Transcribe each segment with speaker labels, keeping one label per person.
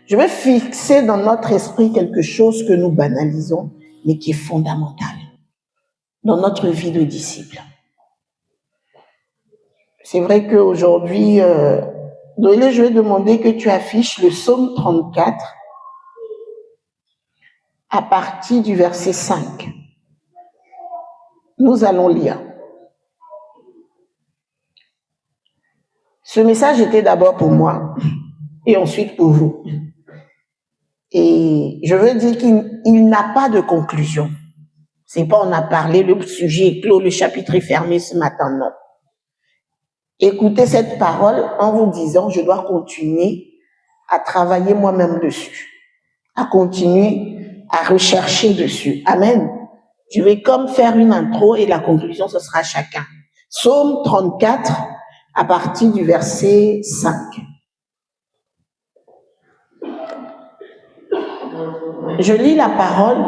Speaker 1: Je veux fixer dans notre esprit quelque chose que nous banalisons, mais qui est fondamental dans notre vie de disciple. C'est vrai qu'aujourd'hui, je vais demander que tu affiches le psaume 34 à partir du verset 5. Nous allons lire. Ce message était d'abord pour moi et ensuite pour vous. Et je veux dire qu'il n'a pas de conclusion. C'est pas on a parlé, le sujet est clos, le chapitre est fermé ce matin, non. Écoutez cette parole en vous disant, je dois continuer à travailler moi-même dessus, à continuer à rechercher dessus. Amen. Je vais comme faire une intro et la conclusion, ce sera chacun. Psaume 34, à partir du verset 5. Je lis la parole.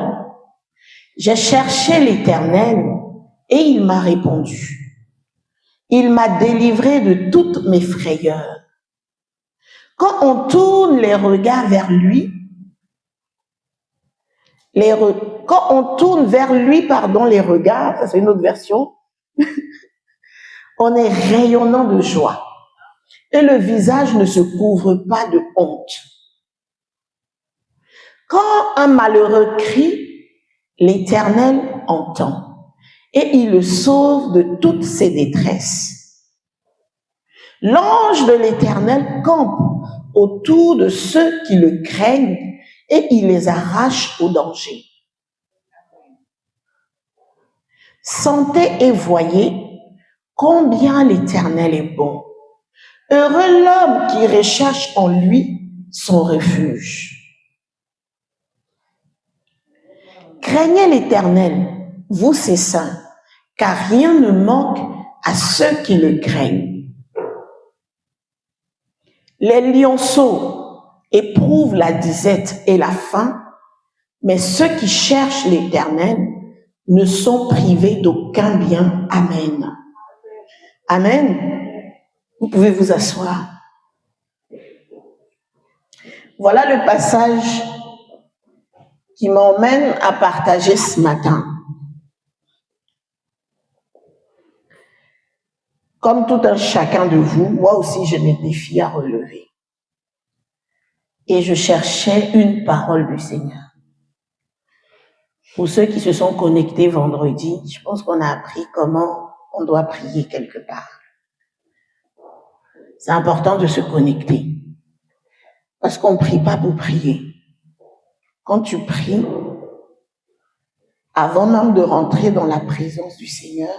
Speaker 1: J'ai cherché l'Éternel et il m'a répondu. Il m'a délivré de toutes mes frayeurs. Quand on tourne les regards vers lui, quand on tourne vers lui, les regards, ça c'est une autre version, on est rayonnant de joie. Et le visage ne se couvre pas de honte. Quand un malheureux crie, l'Éternel entend et il le sauve de toutes ses détresses. L'ange de l'Éternel campe autour de ceux qui le craignent et il les arrache au danger. Sentez et voyez combien l'Éternel est bon. Heureux l'homme qui recherche en lui son refuge. Craignez l'Éternel, vous ses saints, car rien ne manque à ceux qui le craignent. Les lionceaux éprouvent la disette et la faim, mais ceux qui cherchent l'Éternel ne sont privés d'aucun bien. Amen. Amen. Vous pouvez vous asseoir. Voilà le passage qui m'emmène à partager ce matin. Comme tout un chacun de vous, moi aussi j'ai mes défis à relever. Et je cherchais une parole du Seigneur. Pour ceux qui se sont connectés vendredi, je pense qu'on a appris comment on doit prier quelque part. C'est important de se connecter. Parce qu'on ne prie pas pour prier. Quand tu pries, avant même de rentrer dans la présence du Seigneur,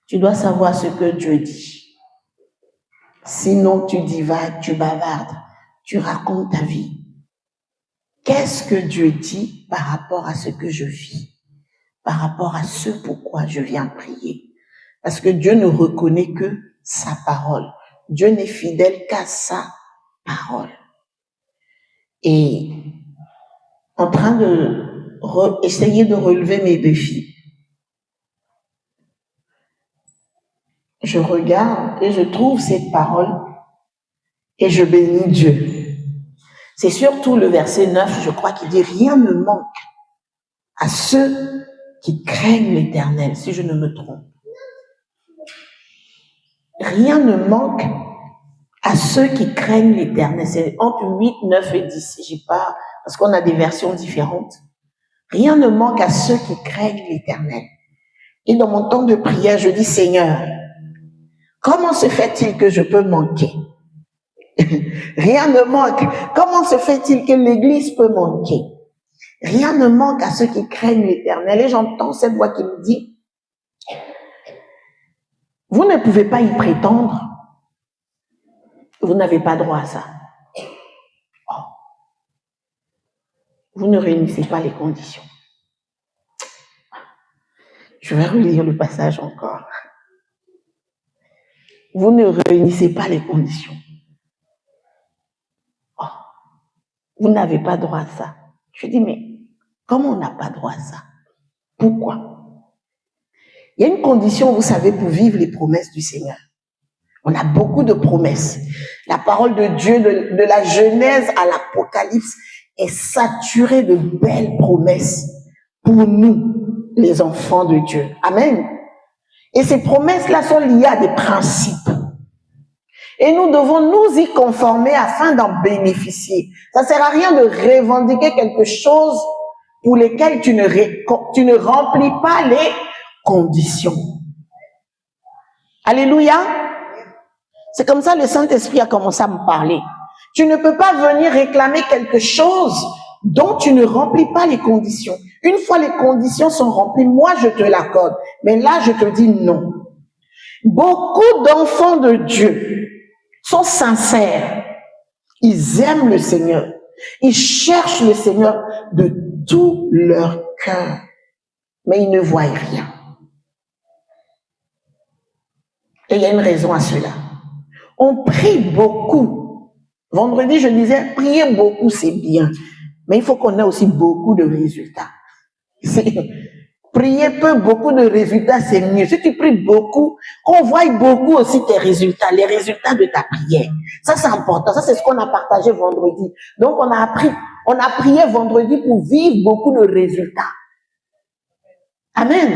Speaker 1: tu dois savoir ce que Dieu dit. Sinon, tu divagues, tu bavardes, tu racontes ta vie. Qu'est-ce que Dieu dit par rapport à ce que je vis? Par rapport à ce pourquoi je viens prier? Parce que Dieu ne reconnaît que sa parole. Dieu n'est fidèle qu'à sa parole. Et en train de essayer de relever mes défis, je regarde et je trouve cette parole et je bénis Dieu. C'est surtout le verset 9, je crois, qui dit « Rien ne manque à ceux qui craignent l'Éternel », si je ne me trompe. Rien ne manque à ceux qui craignent l'Éternel. C'est entre 8, 9 et 10. J'y parle parce qu'on a des versions différentes. Rien ne manque à ceux qui craignent l'Éternel. Et dans mon temps de prière, je dis « Seigneur, comment se fait-il que je peux manquer? Rien ne manque. Comment se fait-il que l'Église peut manquer? Rien ne manque à ceux qui craignent l'Éternel. » Et j'entends cette voix qui me dit, vous ne pouvez pas y prétendre. Vous n'avez pas droit à ça. Oh. Vous ne réunissez pas les conditions. Je vais relire le passage encore. Vous ne réunissez pas les conditions. Oh. Vous n'avez pas droit à ça. Je dis, mais comment on n'a pas droit à ça? Pourquoi? Il y a une condition, vous savez, pour vivre les promesses du Seigneur. On a beaucoup de promesses. La parole de Dieu, de la Genèse à l'Apocalypse, est saturée de belles promesses pour nous, les enfants de Dieu. Amen. Et ces promesses-là sont liées à des principes. Et nous devons nous y conformer afin d'en bénéficier. Ça ne sert à rien de revendiquer quelque chose pour lesquelles tu ne remplis pas les conditions. Alléluia. C'est comme ça que le Saint-Esprit a commencé à me parler. Tu ne peux pas venir réclamer quelque chose dont tu ne remplis pas les conditions. Une fois les conditions sont remplies, moi je te l'accorde. Mais là, je te dis non. Beaucoup d'enfants de Dieu sont sincères. Ils aiment le Seigneur. Ils cherchent le Seigneur de tout leur cœur. Mais ils ne voient rien. Et il y a une raison à cela. On prie beaucoup. Vendredi, je disais, prier beaucoup, c'est bien. Mais il faut qu'on ait aussi beaucoup de résultats. Prier peu, beaucoup de résultats, c'est mieux. Si tu pries beaucoup, qu'on voie beaucoup aussi tes résultats, les résultats de ta prière. Ça, c'est important. Ça, c'est ce qu'on a partagé vendredi. Donc, on a prié vendredi pour vivre beaucoup de résultats. Amen.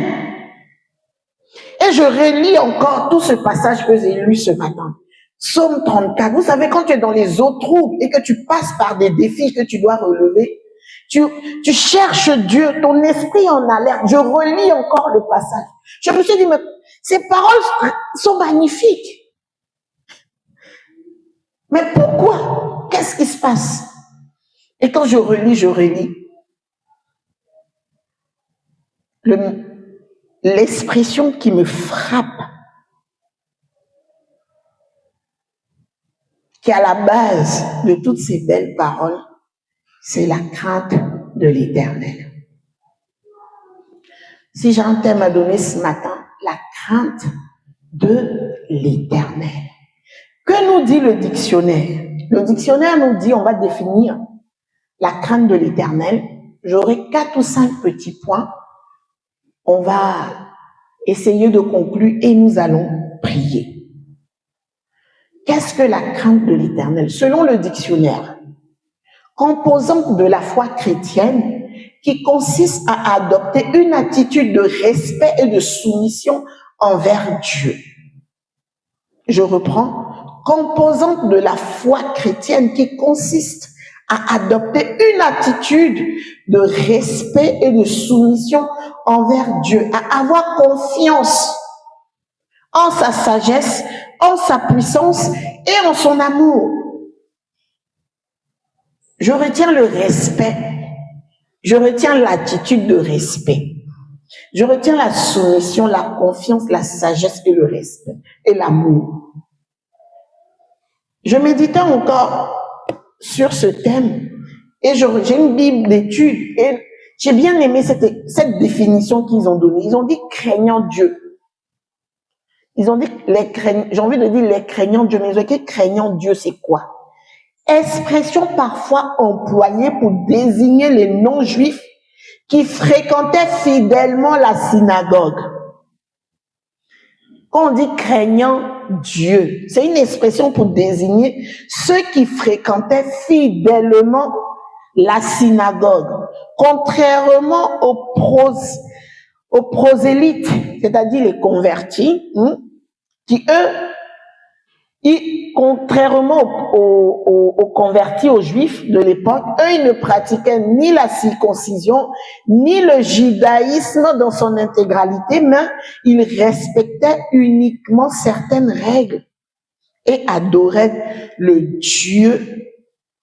Speaker 1: Et je relis encore tout ce passage que j'ai lu ce matin. Psaume 34. Vous savez, quand tu es dans les eaux troubles et que tu passes par des défis que tu dois relever, tu cherches Dieu, ton esprit en alerte. Je relis encore le passage. Je me suis dit, mais ces paroles sont magnifiques. Mais pourquoi? Qu'est-ce qui se passe? Et quand je relis, l'expression qui me frappe, qui est à la base de toutes ces belles paroles, c'est la crainte de l'Éternel. Si j'ai un thème à donner ce matin, la crainte de l'Éternel. Que nous dit le dictionnaire? Le dictionnaire nous dit, on va définir la crainte de l'Éternel. J'aurai 4 ou 5 petits points. On va essayer de conclure et nous allons prier. Qu'est-ce que la crainte de l'Éternel? Selon le dictionnaire, composante de la foi chrétienne qui consiste à adopter une attitude de respect et de soumission envers Dieu. Je reprends. Composante de la foi chrétienne qui consiste à adopter une attitude de respect et de soumission envers Dieu, à avoir confiance en sa sagesse, en sa puissance et en son amour. Je retiens le respect, je retiens l'attitude de respect, je retiens la soumission, la confiance, la sagesse et le respect et l'amour. Je méditais encore sur ce thème et j'ai une Bible d'études et j'ai bien aimé cette définition qu'ils ont donnée. Ils ont dit craignant Dieu. Ils ont dit j'ai envie de dire les craignants Dieu, mais ils ont dit craignant Dieu, c'est quoi? Expression parfois employée pour désigner les non-juifs qui fréquentaient fidèlement la synagogue. Quand on dit craignant Dieu, c'est une expression pour désigner ceux qui fréquentaient fidèlement la synagogue, contrairement aux prosélytes, c'est-à-dire les convertis, qui eux, contrairement aux convertis, aux juifs de l'époque, eux, ils ne pratiquaient ni la circoncision, ni le judaïsme dans son intégralité, mais ils respectaient uniquement certaines règles et adoraient le Dieu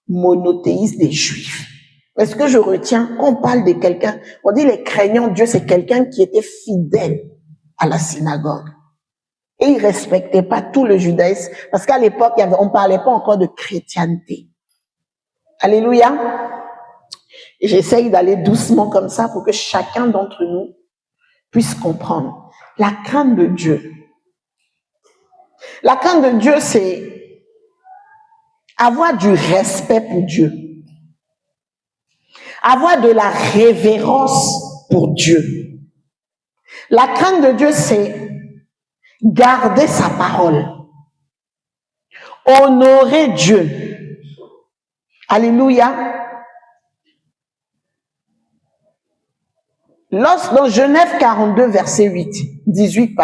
Speaker 1: monothéiste des juifs. Est-ce que je retiens qu'on parle de quelqu'un, on dit les craignants Dieu, c'est quelqu'un qui était fidèle à la synagogue. Et ils respectaient pas tout le judaïsme, parce qu'à l'époque, on parlait pas encore de chrétienté. Alléluia. Et j'essaye d'aller doucement comme ça pour que chacun d'entre nous puisse comprendre. La crainte de Dieu. La crainte de Dieu, c'est avoir du respect pour Dieu. Avoir de la révérence pour Dieu. La crainte de Dieu, c'est garder sa parole. Honorer Dieu. Alléluia. Dans Genèse 42, verset 18,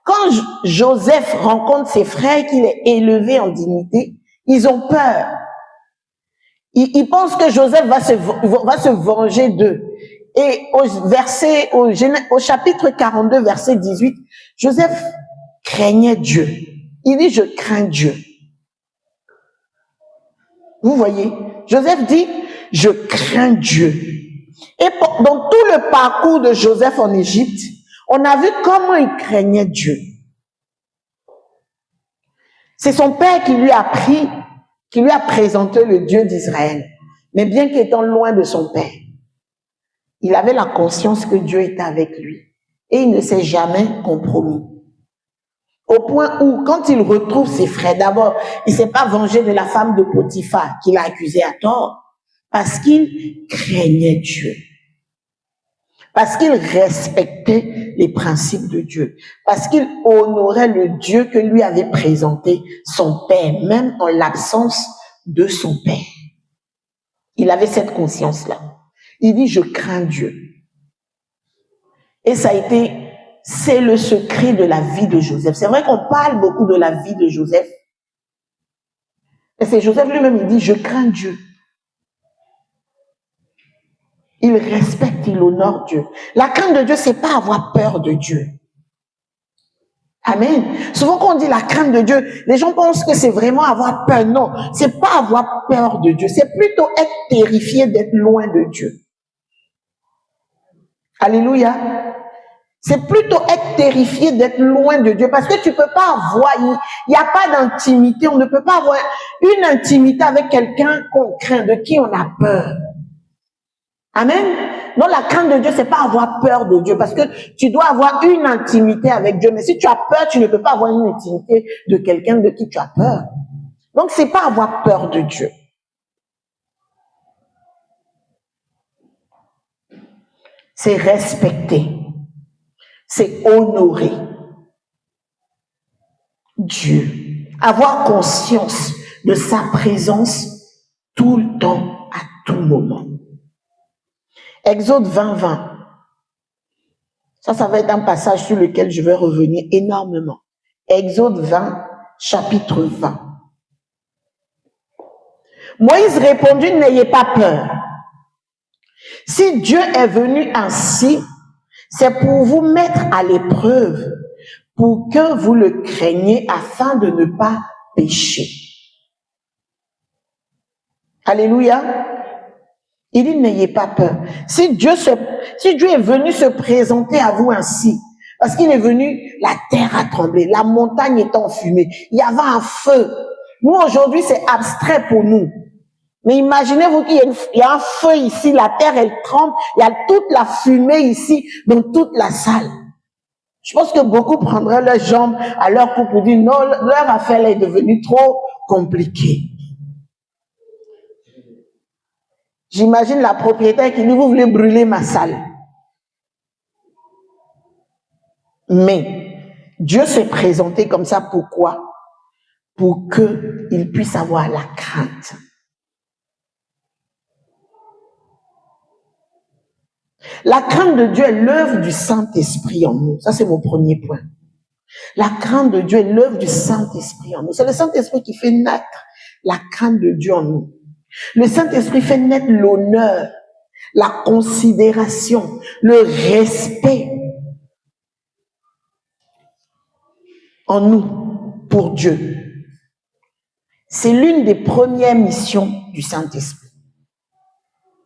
Speaker 1: quand Joseph rencontre ses frères qu'il est élevé en dignité, ils ont peur. Ils pensent que Joseph va se venger d'eux. Et au chapitre 42, verset 18, Joseph craignait Dieu. Il dit, je crains Dieu. Vous voyez, Joseph dit, je crains Dieu. Et dans tout le parcours de Joseph en Égypte, on a vu comment il craignait Dieu. C'est son père qui lui a présenté le Dieu d'Israël. Mais bien qu'étant loin de son père, il avait la conscience que Dieu était avec lui. Et il ne s'est jamais compromis. Au point où, quand il retrouve ses frères, d'abord, il ne s'est pas vengé de la femme de Potiphar qu'il a accusée à tort, parce qu'il craignait Dieu. Parce qu'il respectait les principes de Dieu. Parce qu'il honorait le Dieu que lui avait présenté son père, même en l'absence de son père. Il avait cette conscience-là. Il dit, je crains Dieu. Et c'est le secret de la vie de Joseph. C'est vrai qu'on parle beaucoup de la vie de Joseph. Et c'est Joseph lui-même, il dit, je crains Dieu. Il respecte, il honore Dieu. La crainte de Dieu, c'est pas avoir peur de Dieu. Amen. Souvent quand on dit la crainte de Dieu, les gens pensent que c'est vraiment avoir peur. Non, c'est pas avoir peur de Dieu. C'est plutôt être terrifié d'être loin de Dieu. Alléluia. C'est plutôt être terrifié d'être loin de Dieu parce que tu peux pas avoir, il n'y a pas d'intimité, on ne peut pas avoir une intimité avec quelqu'un qu'on craint, de qui on a peur. Amen. Non, la crainte de Dieu, c'est pas avoir peur de Dieu parce que tu dois avoir une intimité avec Dieu. Mais si tu as peur, tu ne peux pas avoir une intimité de quelqu'un de qui tu as peur. Donc, c'est pas avoir peur de Dieu. C'est respecter. C'est honorer Dieu. Avoir conscience de sa présence tout le temps, à tout moment. Exode 20. Ça va être un passage sur lequel je vais revenir énormément. Exode 20, chapitre 20. Moïse répondit, n'ayez pas peur. Si Dieu est venu ainsi, c'est pour vous mettre à l'épreuve, pour que vous le craigniez afin de ne pas pécher. Alléluia. Il dit, n'ayez pas peur. Si Dieu est venu se présenter à vous ainsi, parce qu'il est venu, la terre a tremblé, la montagne est en fumée, il y avait un feu. Nous, aujourd'hui, c'est abstrait pour nous. Mais imaginez-vous qu'il y a un feu ici, la terre, elle tremble, il y a toute la fumée ici, dans toute la salle. Je pense que beaucoup prendraient leurs jambes à leur cou pour dire, non, leur affaire est devenue trop compliquée. J'imagine la propriétaire qui dit, vous voulez brûler ma salle. Mais Dieu s'est présenté comme ça, pourquoi? Pour qu'il puisse avoir la crainte. La crainte de Dieu est l'œuvre du Saint-Esprit en nous. Ça, c'est mon premier point. La crainte de Dieu est l'œuvre du Saint-Esprit en nous. C'est le Saint-Esprit qui fait naître la crainte de Dieu en nous. Le Saint-Esprit fait naître l'honneur, la considération, le respect en nous pour Dieu. C'est l'une des premières missions du Saint-Esprit.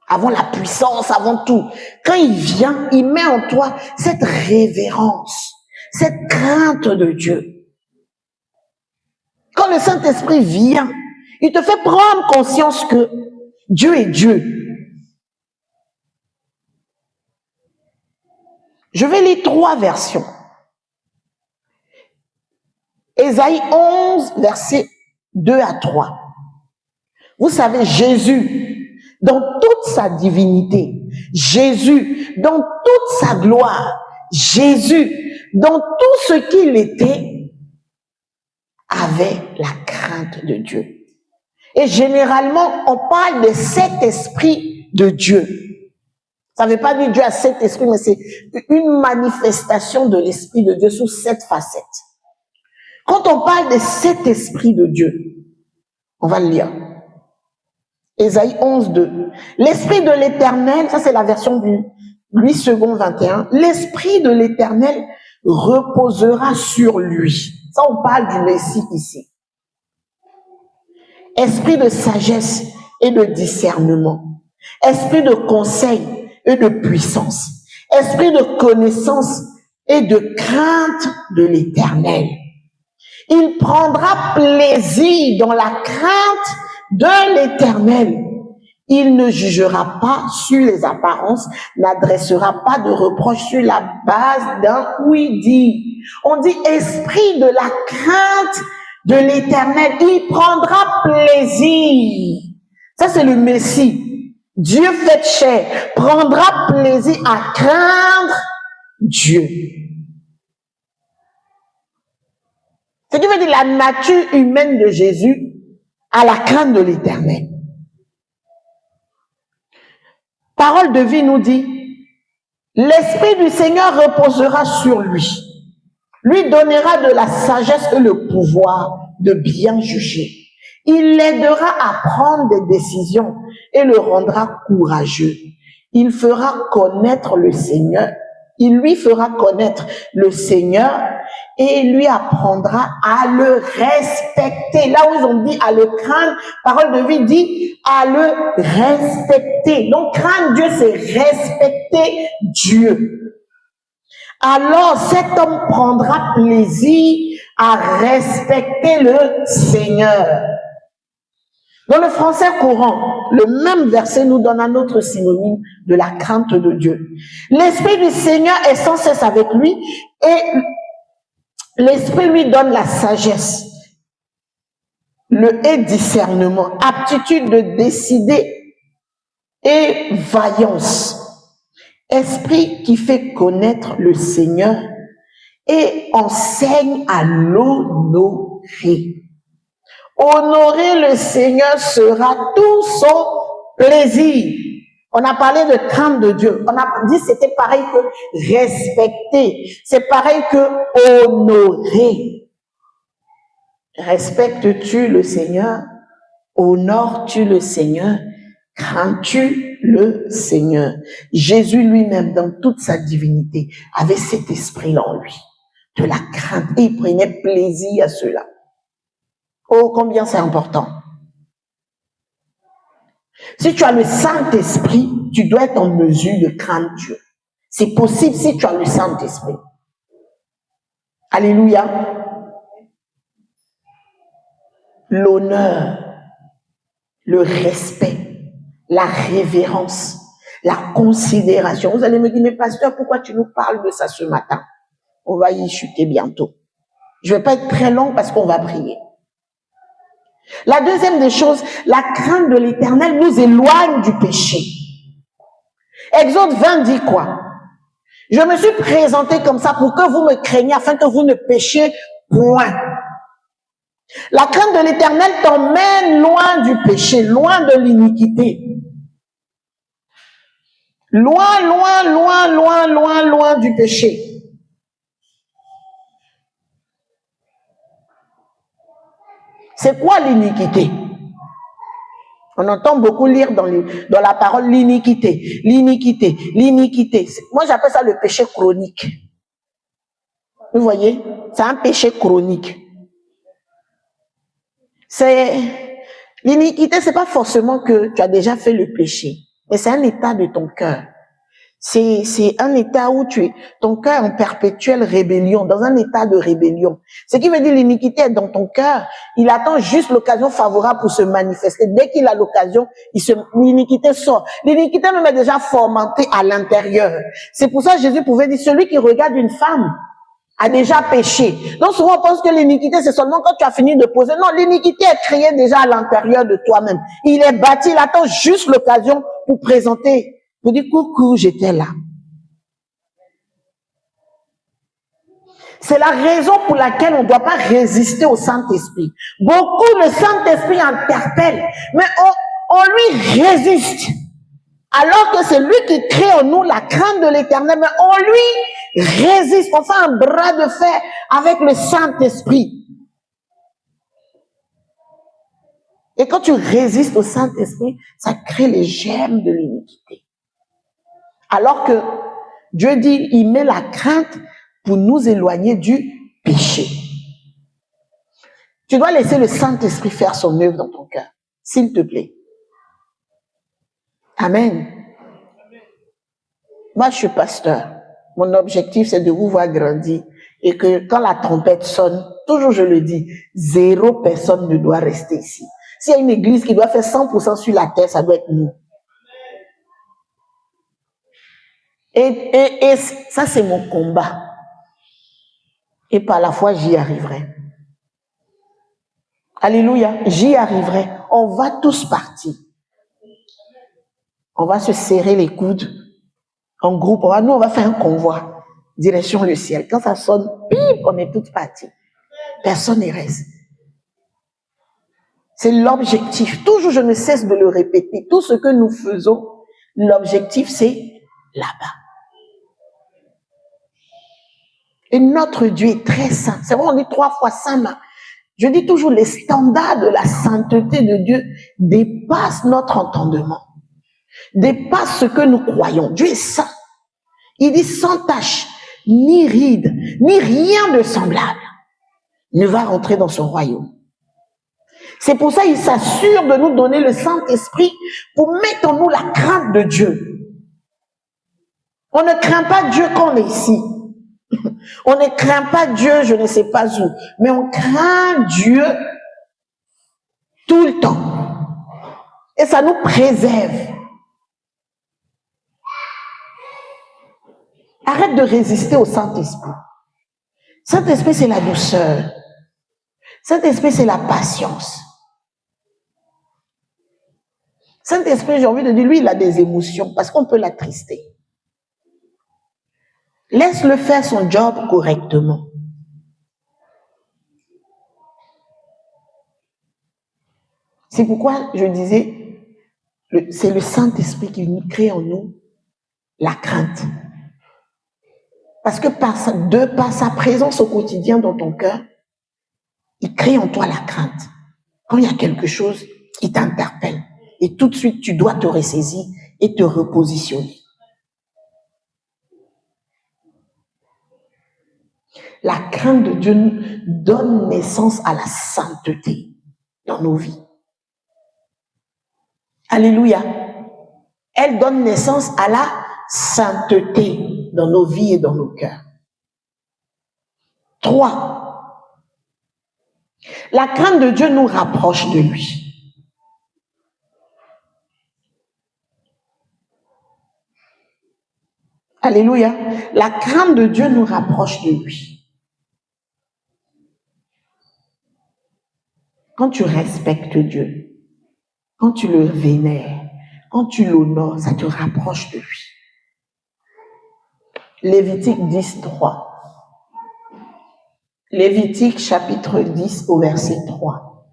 Speaker 1: Avant la puissance, avant tout. Quand il vient, il met en toi cette révérence, cette crainte de Dieu. Quand le Saint-Esprit vient, il te fait prendre conscience que Dieu est Dieu. Je vais lire 3 versions. Ésaïe 11, versets 2 à 3. Vous savez, Jésus, dans toute sa divinité, Jésus, dans toute sa gloire, Jésus, dans tout ce qu'il était, avaient la crainte de Dieu. Et généralement, on parle de cet esprit de Dieu. Ça ne veut pas dire Dieu a cet esprit, mais c'est une manifestation de l'esprit de Dieu sous 7 facettes. Quand on parle de cet esprit de Dieu, on va le lire. Ésaïe 11, 2. L'esprit de l'Éternel, ça c'est la version du Louis II 21. L'esprit de l'Éternel reposera sur lui. Ça, on parle du Messie ici. Esprit de sagesse et de discernement. Esprit de conseil et de puissance. Esprit de connaissance et de crainte de l'Éternel. Il prendra plaisir dans la crainte de l'Éternel. Il ne jugera pas sur les apparences, n'adressera pas de reproches sur la base d'un oui-dit. On dit esprit de la crainte de l'Éternel. Il prendra plaisir. Ça, c'est le Messie. Dieu fait chair prendra plaisir à craindre Dieu. Ce qui veut dire la nature humaine de Jésus à la crainte de l'Éternel. Parole de vie nous dit, l'Esprit du Seigneur reposera sur lui. Lui donnera de la sagesse et le pouvoir de bien juger. Il l'aidera à prendre des décisions et le rendra courageux. Il fera connaître le Seigneur. Il lui fera connaître le Seigneur et lui apprendra à le respecter. Là où ils ont dit à le craindre, parole de vie dit à le respecter. Donc craindre Dieu, c'est respecter Dieu. Alors cet homme prendra plaisir à respecter le Seigneur. Dans le français courant, le même verset nous donne un autre synonyme de la crainte de Dieu. L'Esprit du Seigneur est sans cesse avec lui et l'Esprit lui donne la sagesse, le discernement, aptitude de décider et vaillance. Esprit qui fait connaître le Seigneur et enseigne à l'honorer. Honorer le Seigneur sera tout son plaisir. On a parlé de crainte de Dieu. On a dit que c'était pareil que respecter. C'est pareil que honorer. Respectes-tu le Seigneur? Honores-tu le Seigneur? Crains-tu le Seigneur? Jésus lui-même, dans toute sa divinité, avait cet esprit-là en lui, de la crainte. Et il prenait plaisir à cela. Oh, combien c'est important. Si tu as le Saint-Esprit, tu dois être en mesure de craindre Dieu. C'est possible si tu as le Saint-Esprit. Alléluia. L'honneur, le respect, la révérence, la considération. Vous allez me dire, mais pasteur, pourquoi tu nous parles de ça ce matin? On va y chuter bientôt. Je ne vais pas être très long parce qu'on va prier. La deuxième des choses, la crainte de l'Éternel nous éloigne du péché. Exode 20 dit quoi? Je me suis présenté comme ça pour que vous me craigniez afin que vous ne péchiez point. La crainte de l'Éternel t'emmène loin du péché, loin de l'iniquité. Loin, loin, loin, loin, loin, loin du péché. C'est quoi l'iniquité? On entend beaucoup lire dans la parole l'iniquité, l'iniquité, l'iniquité. Moi, j'appelle ça le péché chronique. Vous voyez? C'est un péché chronique. L'iniquité, c'est pas forcément que tu as déjà fait le péché, mais c'est un état de ton cœur. C'est un état où ton cœur est en perpétuelle rébellion, dans un état de rébellion. Ce qui veut dire l'iniquité est dans ton cœur. Il attend juste l'occasion favorable pour se manifester. Dès qu'il a l'occasion, l'iniquité sort. L'iniquité même est déjà fomentée à l'intérieur. C'est pour ça que Jésus pouvait dire, celui qui regarde une femme a déjà péché. Donc souvent on pense que l'iniquité c'est seulement quand tu as fini de poser. Non, l'iniquité est créée déjà à l'intérieur de toi-même. Il est bâti, il attend juste l'occasion pour présenter. Vous dites, coucou, j'étais là. C'est la raison pour laquelle on ne doit pas résister au Saint-Esprit. Beaucoup, le Saint-Esprit interpelle, mais on lui résiste. Alors que c'est lui qui crée en nous la crainte de l'Éternel, mais on lui résiste. On fait un bras de fer avec le Saint-Esprit. Et quand tu résistes au Saint-Esprit, ça crée les germes de l'iniquité. Alors que Dieu dit, il met la crainte pour nous éloigner du péché. Tu dois laisser le Saint-Esprit faire son œuvre dans ton cœur, s'il te plaît. Amen. Moi, je suis pasteur. Mon objectif, c'est de vous voir grandir. Et que quand la trompette sonne, toujours je le dis, 0 personne ne doit rester ici. S'il y a une église qui doit faire 100% sur la terre, ça doit être nous. Et ça, c'est mon combat. Et par la foi, j'y arriverai. Alléluia, j'y arriverai. On va tous partir. On va se serrer les coudes en groupe. Nous, on va faire un convoi, direction le ciel. Quand ça sonne, pip, on est tous partis. Personne ne reste. C'est l'objectif. Toujours, je ne cesse de le répéter. Tout ce que nous faisons, l'objectif, c'est là-bas. Et notre Dieu est très saint. C'est vrai, on dit 3 fois saint, mais je dis toujours, les standards de la sainteté de Dieu dépassent notre entendement, dépassent ce que nous croyons. Dieu est saint. Il dit sans tache, ni ride, ni rien de semblable ne va rentrer dans son royaume. C'est pour ça qu'il s'assure de nous donner le Saint-Esprit pour mettre en nous la crainte de Dieu. On ne craint pas Dieu quand on est ici. On ne craint pas Dieu, je ne sais pas où, mais on craint Dieu tout le temps. Et ça nous préserve. Arrête de résister au Saint-Esprit. Saint-Esprit, c'est la douceur. Saint-Esprit, c'est la patience. Saint-Esprit, j'ai envie de dire, lui, il a des émotions parce qu'on peut l'attrister. Laisse-le faire son job correctement. C'est pourquoi je disais, c'est le Saint-Esprit qui crée en nous la crainte. Parce que par sa présence au quotidien dans ton cœur, il crée en toi la crainte. Quand il y a quelque chose, il t'interpelle. Et tout de suite, tu dois te ressaisir et te repositionner. La crainte de Dieu donne naissance à la sainteté dans nos vies. Alléluia. Elle donne naissance à la sainteté dans nos vies et dans nos cœurs. 3. La crainte de Dieu nous rapproche de lui. Alléluia. La crainte de Dieu nous rapproche de lui. Quand tu respectes Dieu, quand tu le vénères, quand tu l'honores, ça te rapproche de lui. Lévitique 10, 3. Lévitique chapitre 10 au verset 3.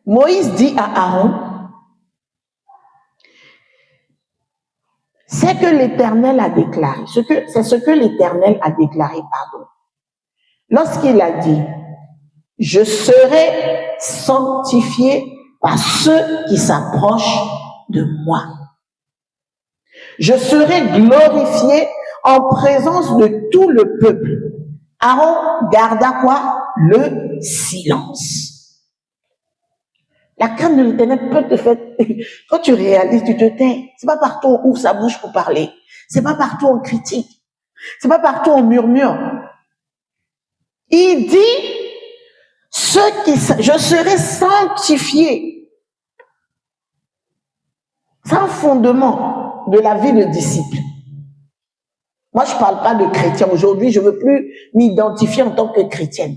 Speaker 1: Moïse dit à Aaron, c'est que l'Éternel a déclaré, c'est ce que l'Éternel a déclaré, pardon. Lorsqu'il a dit, je serai sanctifié par ceux qui s'approchent de moi. Je serai glorifié en présence de tout le peuple. Aaron garda quoi? Le silence. La crainte de l'Éternel peut te faire, quand tu réalises, tu te tais. C'est pas partout on ouvre sa bouche pour parler. C'est pas partout on critique. C'est pas partout on murmure. Il dit, je serai sanctifié. C'est un fondement de la vie de disciple. Moi, je ne parle pas de chrétien. Aujourd'hui, je ne veux plus m'identifier en tant que chrétienne.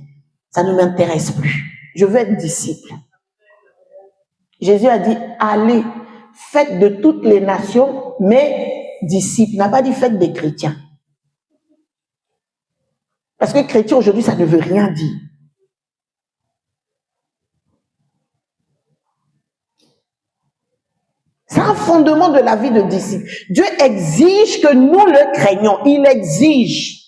Speaker 1: Ça ne m'intéresse plus. Je veux être disciple. Jésus a dit, allez, faites de toutes les nations mes disciples, n'a pas dit faites des chrétiens. Parce que chrétien aujourd'hui, ça ne veut rien dire. C'est un fondement de la vie de disciple. Dieu exige que nous le craignons. Il exige.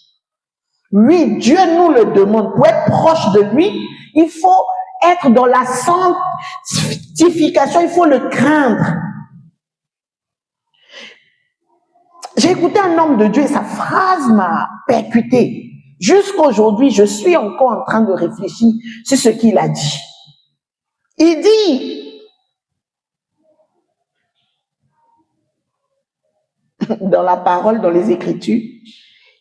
Speaker 1: Oui, Dieu nous le demande. Pour être proche de lui, il faut être dans la sanctification. Il faut le craindre. J'ai écouté un homme de Dieu et sa phrase m'a percuté. Jusqu'aujourd'hui, je suis encore en train de réfléchir sur ce qu'il a dit. Il dit, dans la parole, dans les Écritures,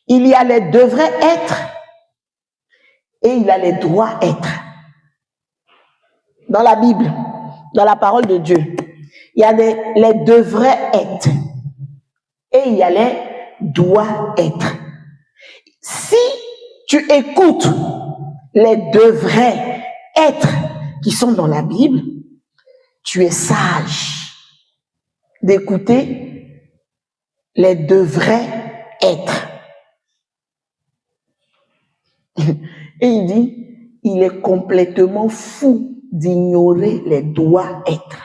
Speaker 1: il y a les devrait être et il y a les doit être. Dans la Bible, dans la parole de Dieu, il y a les devrait être et il y a les doit être. Si tu écoutes les devraient être qui sont dans la Bible, tu es sage d'écouter les devraient être. Et il dit, il est complètement fou d'ignorer les doit être.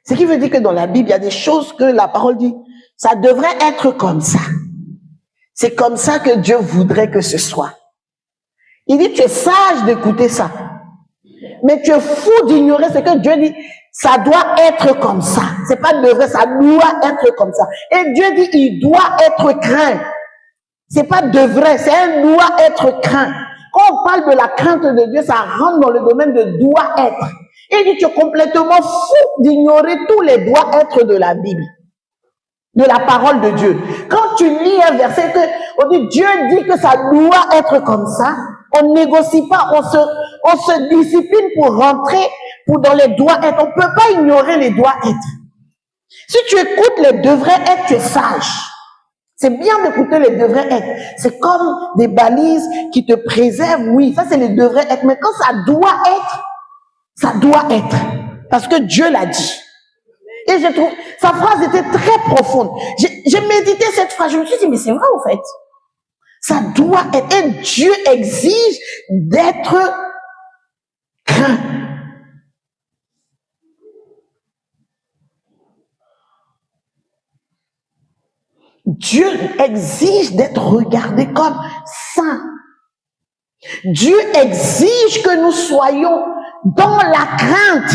Speaker 1: Ce qui veut dire que dans la Bible, il y a des choses que la parole dit, ça devrait être comme ça. C'est comme ça que Dieu voudrait que ce soit. Il dit, tu es sage d'écouter ça. Mais tu es fou d'ignorer ce que Dieu dit. Ça doit être comme ça. C'est pas devrait, ça doit être comme ça. Et Dieu dit, il doit être craint. C'est pas devrait, c'est un doit être craint. Quand on parle de la crainte de Dieu, ça rentre dans le domaine de doit être. Et il dit, tu es complètement fou d'ignorer tous les doit être de la Bible. De la parole de Dieu. Quand tu lis un verset que on dit Dieu dit que ça doit être comme ça, on négocie pas, on se discipline pour rentrer dans les doigts être. On peut pas ignorer les doigts être. Si tu écoutes les devraient être, tu es sage. C'est bien d'écouter les devraient être. C'est comme des balises qui te préservent. Oui, ça c'est les devraient être. Mais quand ça doit être. Parce que Dieu l'a dit. Et je trouve, sa phrase était très profonde. J'ai médité cette phrase, je me suis dit, mais c'est vrai en fait. Ça doit être, et Dieu exige d'être craint. Dieu exige d'être regardé comme saint. Dieu exige que nous soyons dans la crainte.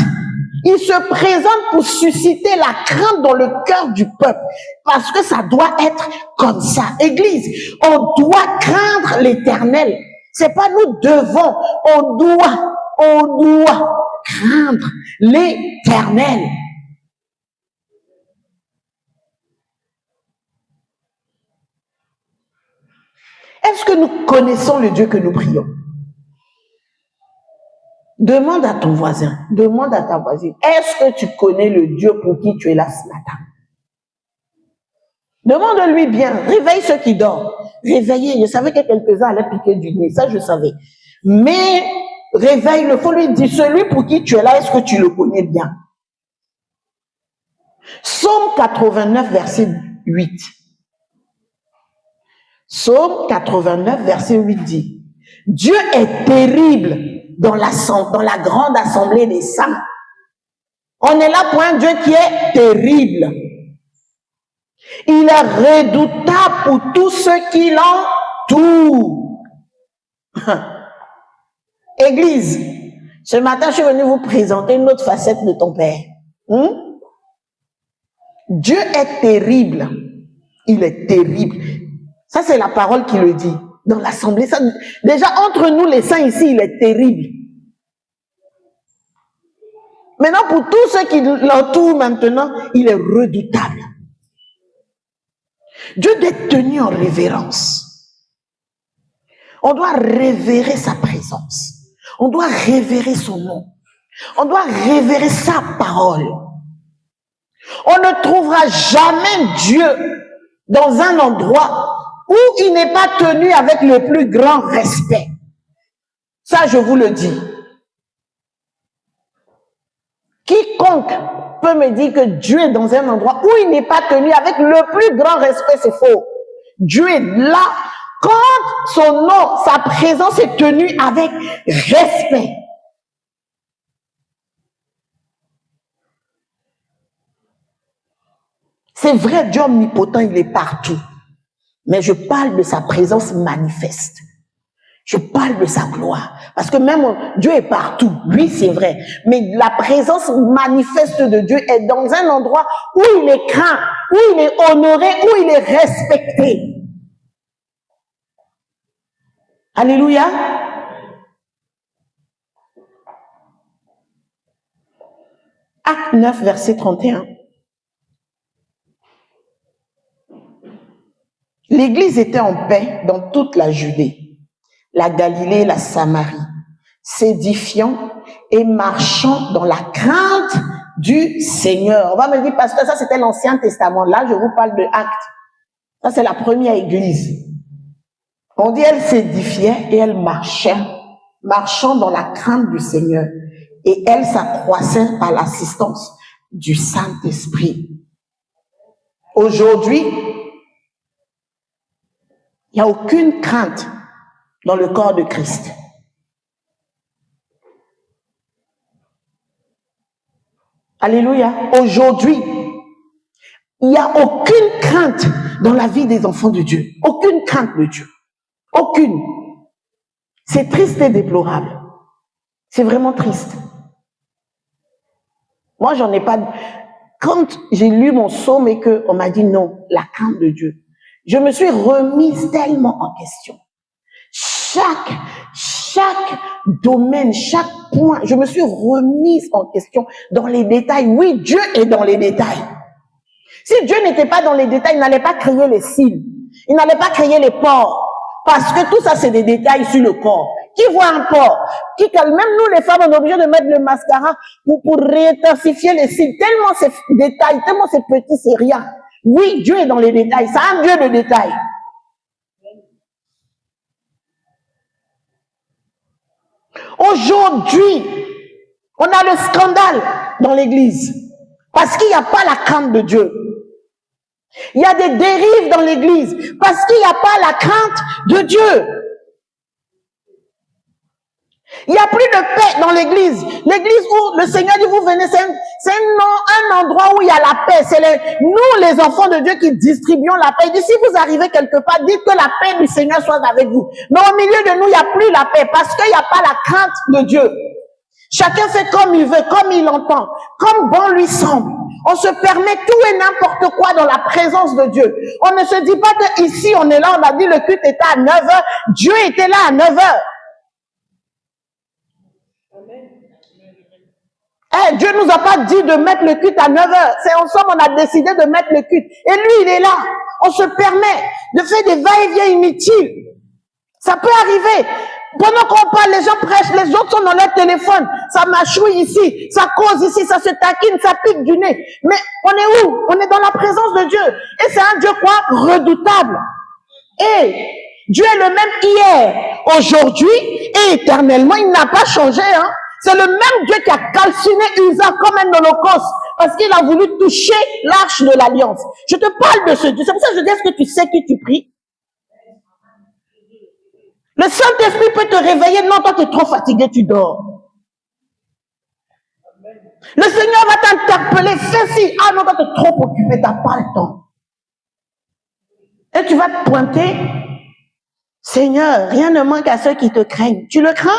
Speaker 1: Il se présente pour susciter la crainte dans le cœur du peuple. Parce que ça doit être comme ça. Église, on doit craindre l'Éternel. C'est pas nous devons, on doit craindre l'Éternel. Est-ce que nous connaissons le Dieu que nous prions? Demande à ton voisin, demande à ta voisine, est-ce que tu connais le Dieu pour qui tu es là ce matin? Demande-lui bien, réveille ceux qui dorment. Réveillez, je savais que quelques-uns allaient piquer du nez, ça je savais. Mais réveille-le, faut lui dire, celui pour qui tu es là, est-ce que tu le connais bien? Psaume 89, verset 8. Psaume 89, verset 8 dit, Dieu est terrible dans la grande assemblée des saints. On est là pour un Dieu qui est terrible. Il est redoutable pour tous ceux qui l'entourent. Église, ce matin, je suis venu vous présenter une autre facette de ton Père. Dieu est terrible. Il est terrible. Ça, c'est la parole qui le dit. Dans l'assemblée, ça, déjà, entre nous, les saints ici, il est terrible. Maintenant, pour tous ceux qui l'entourent maintenant, il est redoutable. Dieu doit être tenu en révérence. On doit révérer sa présence. On doit révérer son nom. On doit révérer sa parole. On ne trouvera jamais Dieu dans un endroit où il n'est pas tenu avec le plus grand respect. Ça, je vous le dis. Quiconque peut me dire que Dieu est dans un endroit où il n'est pas tenu avec le plus grand respect, c'est faux. Dieu est là quand son nom, sa présence est tenue avec respect. C'est vrai, Dieu omnipotent, il est partout. Mais je parle de sa présence manifeste. Je parle de sa gloire. Parce que même Dieu est partout. Oui, c'est vrai. Mais la présence manifeste de Dieu est dans un endroit où il est craint, où il est honoré, où il est respecté. Alléluia. Acte 9, verset 31. L'Église était en paix dans toute la Judée, la Galilée et la Samarie, s'édifiant et marchant dans la crainte du Seigneur. On va me dire, pasteur, ça c'était l'Ancien Testament. Là, je vous parle de Actes. Ça, c'est la première Église. On dit, elle s'édifiait et elle marchait, marchant dans la crainte du Seigneur. Et elle s'accroissait par l'assistance du Saint-Esprit. Aujourd'hui, il n'y a aucune crainte dans le corps de Christ. Alléluia. Aujourd'hui, il n'y a aucune crainte dans la vie des enfants de Dieu. Aucune crainte de Dieu. Aucune. C'est triste et déplorable. C'est vraiment triste. Moi, j'en ai pas... Quand j'ai lu mon psaume et qu'on m'a dit non, la crainte de Dieu, je me suis remise tellement en question. Chaque domaine, chaque point, je me suis remise en question dans les détails. Oui, Dieu est dans les détails. Si Dieu n'était pas dans les détails, il n'allait pas créer les cils. Il n'allait pas créer les pores. Parce que tout ça, c'est des détails sur le corps. Qui voit un port? Même nous, les femmes, on est obligé de mettre le mascara pour réintensifier les cils. Tellement c'est détail, tellement c'est petit, c'est rien. Oui, Dieu est dans les détails. C'est un Dieu de détails. Aujourd'hui, on a le scandale dans l'église. Parce qu'il n'y a pas la crainte de Dieu. Il y a des dérives dans l'église. Parce qu'il n'y a pas la crainte de Dieu. Il n'y a plus de paix dans l'église. L'église où le Seigneur dit vous venez, c'est un endroit où il y a la paix. C'est nous les enfants de Dieu qui distribuons la paix. Il dit si vous arrivez quelque part, dites que la paix du Seigneur soit avec vous. Mais au milieu de nous, il n'y a plus la paix parce qu'il n'y a pas la crainte de Dieu. Chacun fait comme il veut, comme il entend, comme bon lui semble. On se permet tout et n'importe quoi dans la présence de Dieu. On ne se dit pas que ici on est là, on a dit le culte était à 9h, Dieu était là à 9h. Dieu nous a pas dit de mettre le culte à 9h. C'est ensemble, on a décidé de mettre le culte. Et lui, il est là. On se permet de faire des va-et-vient inutiles. Ça peut arriver. Pendant qu'on parle, les gens prêchent, les autres sont dans leur téléphone. Ça mâchouille ici, ça cause ici, ça se taquine, ça pique du nez. Mais on est où? On est dans la présence de Dieu. Et c'est un Dieu quoi? Redoutable. Et Dieu est le même hier, aujourd'hui et éternellement. Il n'a pas changé, hein. C'est le même Dieu qui a calciné Uza comme un holocauste parce qu'il a voulu toucher l'arche de l'alliance. Je te parle de ce Dieu. C'est pour ça que je dis, est-ce que tu sais qui tu pries? Le Saint-Esprit peut te réveiller. Non, toi, tu es trop fatigué, tu dors. Le Seigneur va t'interpeller. Fais ci. Ah non, toi, tu es trop occupé, tu n'as pas le temps. Et tu vas te pointer. Seigneur, rien ne manque à ceux qui te craignent. Tu le crains?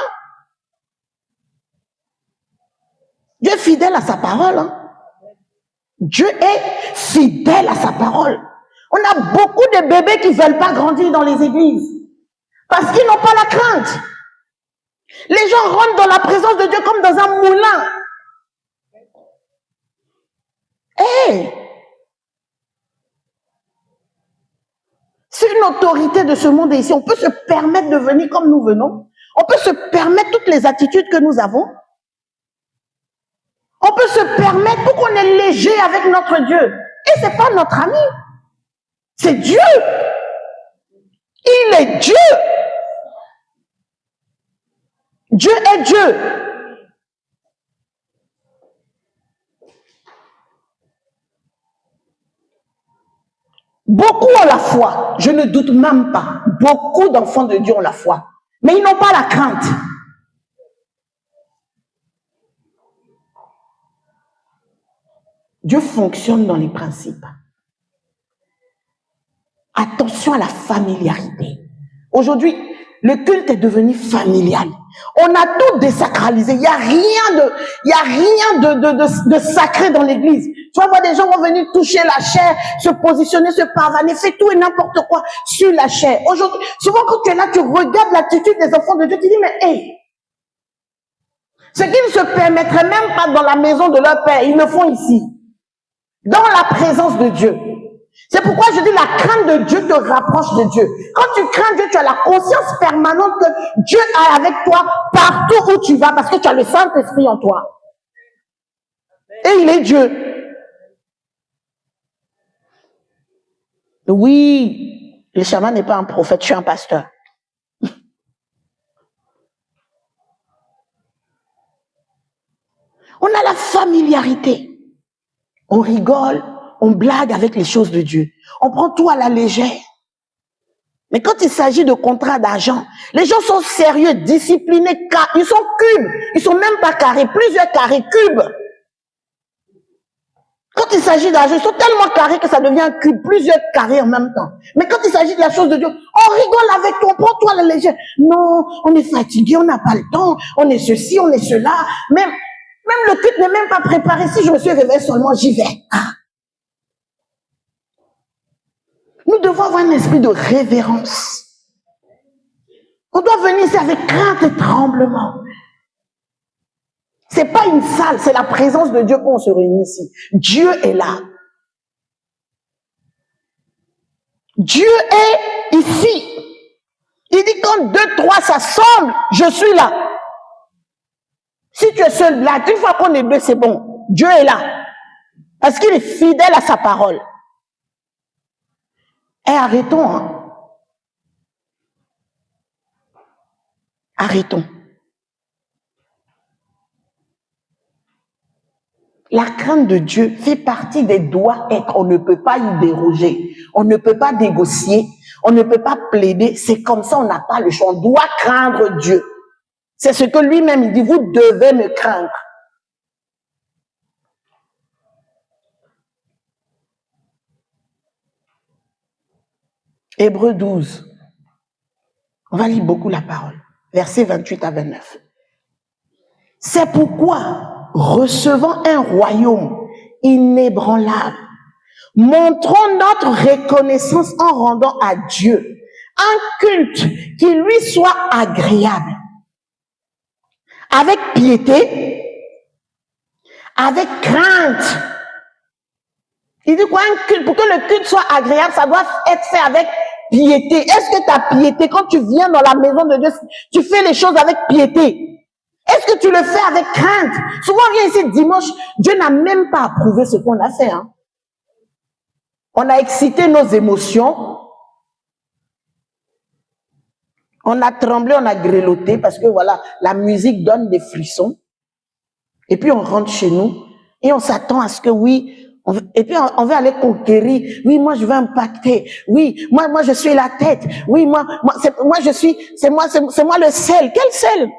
Speaker 1: Dieu est fidèle à sa parole. Hein? Dieu est fidèle à sa parole. On a beaucoup de bébés qui ne veulent pas grandir dans les églises. Parce qu'ils n'ont pas la crainte. Les gens rentrent dans la présence de Dieu comme dans un moulin. C'est une autorité de ce monde ici. On peut se permettre de venir comme nous venons. On peut se permettre toutes les attitudes que nous avons. On peut se permettre pour qu'on est léger avec notre Dieu. Et c'est pas notre ami. C'est Dieu. Il est Dieu. Dieu est Dieu. Beaucoup ont la foi, je ne doute même pas. Beaucoup d'enfants de Dieu ont la foi, mais ils n'ont pas la crainte. Dieu fonctionne dans les principes. Attention à la familiarité. Aujourd'hui, le culte est devenu familial. On a tout désacralisé. Il n'y a rien de sacré dans l'église. Tu vas voir, des gens vont venir toucher la chair, se positionner, se pavaner, faire tout et n'importe quoi sur la chair. Aujourd'hui, souvent quand tu es là, tu regardes l'attitude des enfants de Dieu, tu dis, mais hey, ce qu'ils ne se permettraient même pas dans la maison de leur père, ils le font ici, dans la présence de Dieu. C'est pourquoi je dis, la crainte de Dieu te rapproche de Dieu. Quand tu crains Dieu, tu as la conscience permanente que Dieu est avec toi partout où tu vas, parce que tu as le Saint-Esprit en toi. Et il est Dieu. Oui, le chaman n'est pas un prophète, je suis un pasteur. On a la familiarité. On rigole, on blague avec les choses de Dieu. On prend tout à la légère. Mais quand il s'agit de contrats d'argent, les gens sont sérieux, disciplinés, ils sont cubes. Ils sont même pas carrés, plusieurs carrés, cubes. Quand il s'agit d'argent, ils sont tellement carrés que ça devient un cube, plusieurs carrés en même temps. Mais quand il s'agit de la chose de Dieu, on rigole avec toi, on prend tout à la légère. Non, on est fatigué, on n'a pas le temps, on est ceci, on est cela. Même le culte n'est même pas préparé. Si je me suis réveillé seulement, j'y vais. Ah. Nous devons avoir un esprit de révérence. On doit venir ici avec crainte et tremblement. C'est pas une salle, c'est la présence de Dieu qu'on se réunit ici. Dieu est là. Dieu est ici. Il dit quand 2, 3 s'assemblent, je suis là. Si tu es seul là, une fois qu'on est deux, c'est bon. Dieu est là. Parce qu'il est fidèle à sa parole. Et arrêtons, hein. Arrêtons. La crainte de Dieu fait partie des doit-être. On ne peut pas y déroger. On ne peut pas négocier. On ne peut pas plaider. C'est comme ça, on n'a pas le choix. On doit craindre Dieu. C'est ce que lui-même il dit. Vous devez me craindre. Hébreux 12. On va lire beaucoup la parole. Versets 28 à 29. C'est pourquoi, recevant un royaume inébranlable, montrons notre reconnaissance en rendant à Dieu un culte qui lui soit agréable, avec piété, avec crainte. Il dit quoi, un culte, pour que le culte soit agréable, ça doit être fait avec piété. Est-ce que ta piété, quand tu viens dans la maison de Dieu, tu fais les choses avec piété? Est-ce que tu le fais avec crainte? Souvent, on vient ici dimanche, Dieu n'a même pas approuvé ce qu'on a fait. Hein. On a excité nos émotions. On a tremblé, on a grelotté parce que voilà, la musique donne des frissons. Et puis on rentre chez nous et on s'attend à ce que oui, et puis on veut aller conquérir. Oui, moi je veux impacter. Oui, moi je suis la tête. Oui, moi je suis, c'est moi le sel. Quel sel?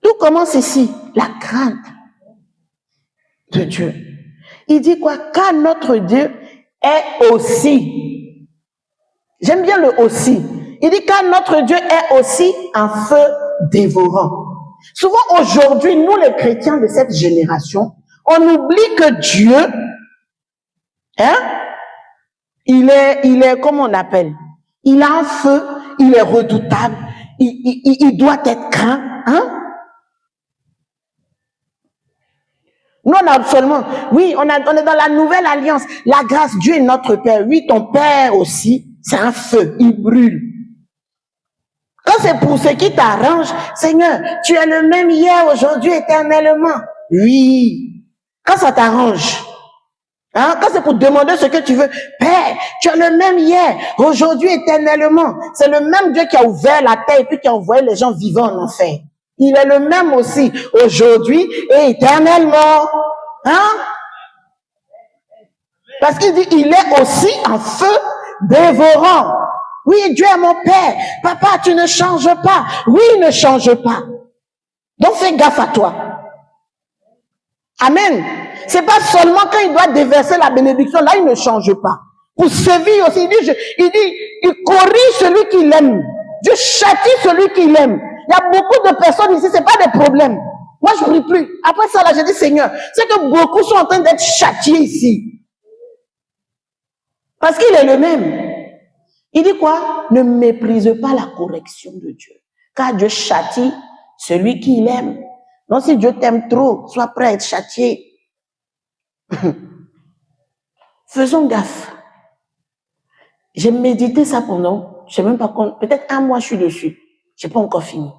Speaker 1: Tout commence ici, la crainte de Dieu. Il dit quoi? Car notre Dieu est aussi. J'aime bien le aussi. Il dit car notre Dieu est aussi un feu dévorant. Souvent aujourd'hui, nous les chrétiens de cette génération, on oublie que Dieu, hein, il est, comment on appelle? Il a un feu, il est redoutable, il doit être craint, hein? Nous, on a seulement, oui, on est dans la nouvelle alliance. La grâce, Dieu est notre Père. Oui, ton Père aussi, c'est un feu, il brûle. Quand c'est pour ce qui t'arrange, Seigneur, tu es le même hier, aujourd'hui, éternellement. Oui. Quand ça t'arrange, hein, quand c'est pour demander ce que tu veux, Père, tu es le même hier, aujourd'hui, éternellement. C'est le même Dieu qui a ouvert la terre et puis qui a envoyé les gens vivants en enfer. Il est le même aussi, aujourd'hui et éternellement. Hein? Parce qu'il dit, il est aussi un feu dévorant. Oui, Dieu est mon Père. Papa, tu ne changes pas. Oui, il ne change pas. Donc fais gaffe à toi. Amen. C'est pas seulement quand il doit déverser la bénédiction, là il ne change pas. Pour sévir aussi, il corrige celui qu'il aime. Dieu châtie celui qu'il aime. Il y a beaucoup de personnes ici, c'est pas des problèmes. Moi je prie plus. Après ça là, j'ai dit Seigneur, c'est que beaucoup sont en train d'être châtiés ici. Parce qu'il est le même. Il dit quoi? Ne méprise pas la correction de Dieu. Car Dieu châtie celui qu'il aime. Donc si Dieu t'aime trop, sois prêt à être châtié. Faisons gaffe. J'ai médité ça pendant, je sais même pas quand, peut-être un mois je suis dessus. J'ai pas encore fini.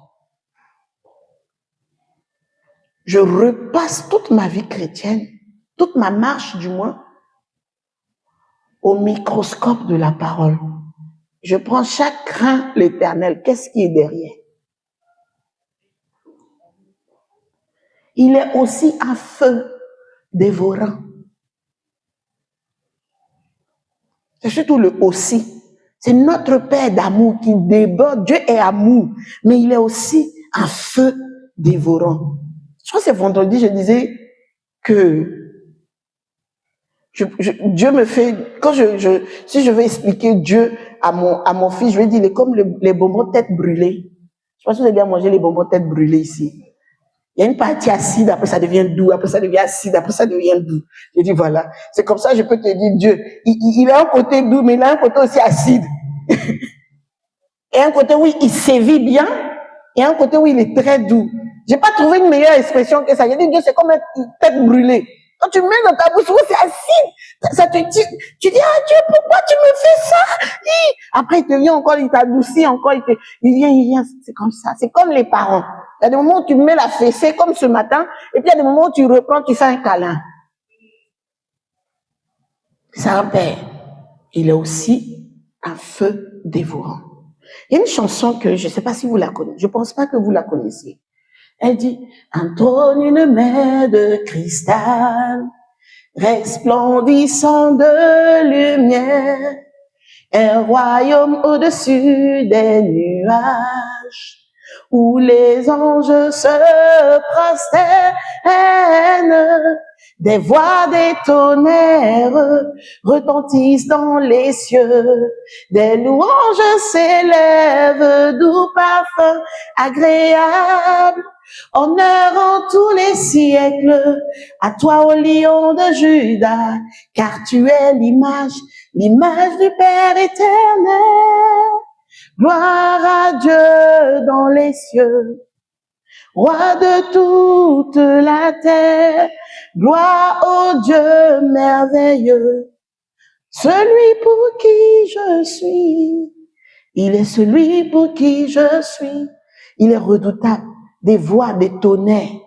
Speaker 1: Je repasse toute ma vie chrétienne, toute ma marche du moins, au microscope de la parole. Je prends chaque grain l'Éternel. Qu'est-ce qui est derrière? Il est aussi un feu dévorant. C'est surtout le aussi. C'est notre Père d'amour qui déborde. Dieu est amour, mais il est aussi un feu dévorant. Je crois que c'est vendredi, je disais que Dieu me fait, quand si je veux expliquer Dieu à mon fils, je vais dire, il est comme les bonbons tête brûlée. Je pense que vous avez bien mangé les bonbons tête brûlée ici. Il y a une partie acide, après ça devient doux, après ça devient acide, après ça devient doux. Je dis voilà, c'est comme ça je peux te dire Dieu, il a un côté doux, mais il a un côté aussi acide. Et un côté où il sévit bien, et un côté où il est très doux. J'ai pas trouvé une meilleure expression que ça. J'ai dit Dieu c'est comme une tête brûlée. Quand tu mets dans ta bouche, oui, c'est acide. Ça te dit, tu dis, ah Dieu, pourquoi tu me fais ça? Après, il te vient encore, il t'adoucit encore, il vient, c'est comme ça. C'est comme les parents. Il y a des moments où tu mets la fessée, comme ce matin, et puis il y a des moments où tu reprends, tu fais un câlin. C'est un père. Il est aussi un feu dévorant. Il y a une chanson que je ne sais pas si vous la connaissez. Je ne pense pas que vous la connaissiez. Elle dit, un trône, une mer de cristal, resplendissant de lumière, un royaume au-dessus des nuages, où les anges se prosternent, des voix des tonnerres retentissent dans les cieux, des louanges s'élèvent, doux parfum agréable, honneur en tous les siècles, à toi ô lion de Juda, car tu es l'image du Père éternel. Gloire à Dieu dans les cieux, roi de toute la terre, gloire au Dieu merveilleux, celui pour qui je suis, il est celui pour qui je suis, il est redoutable, des voix, des tonnerres.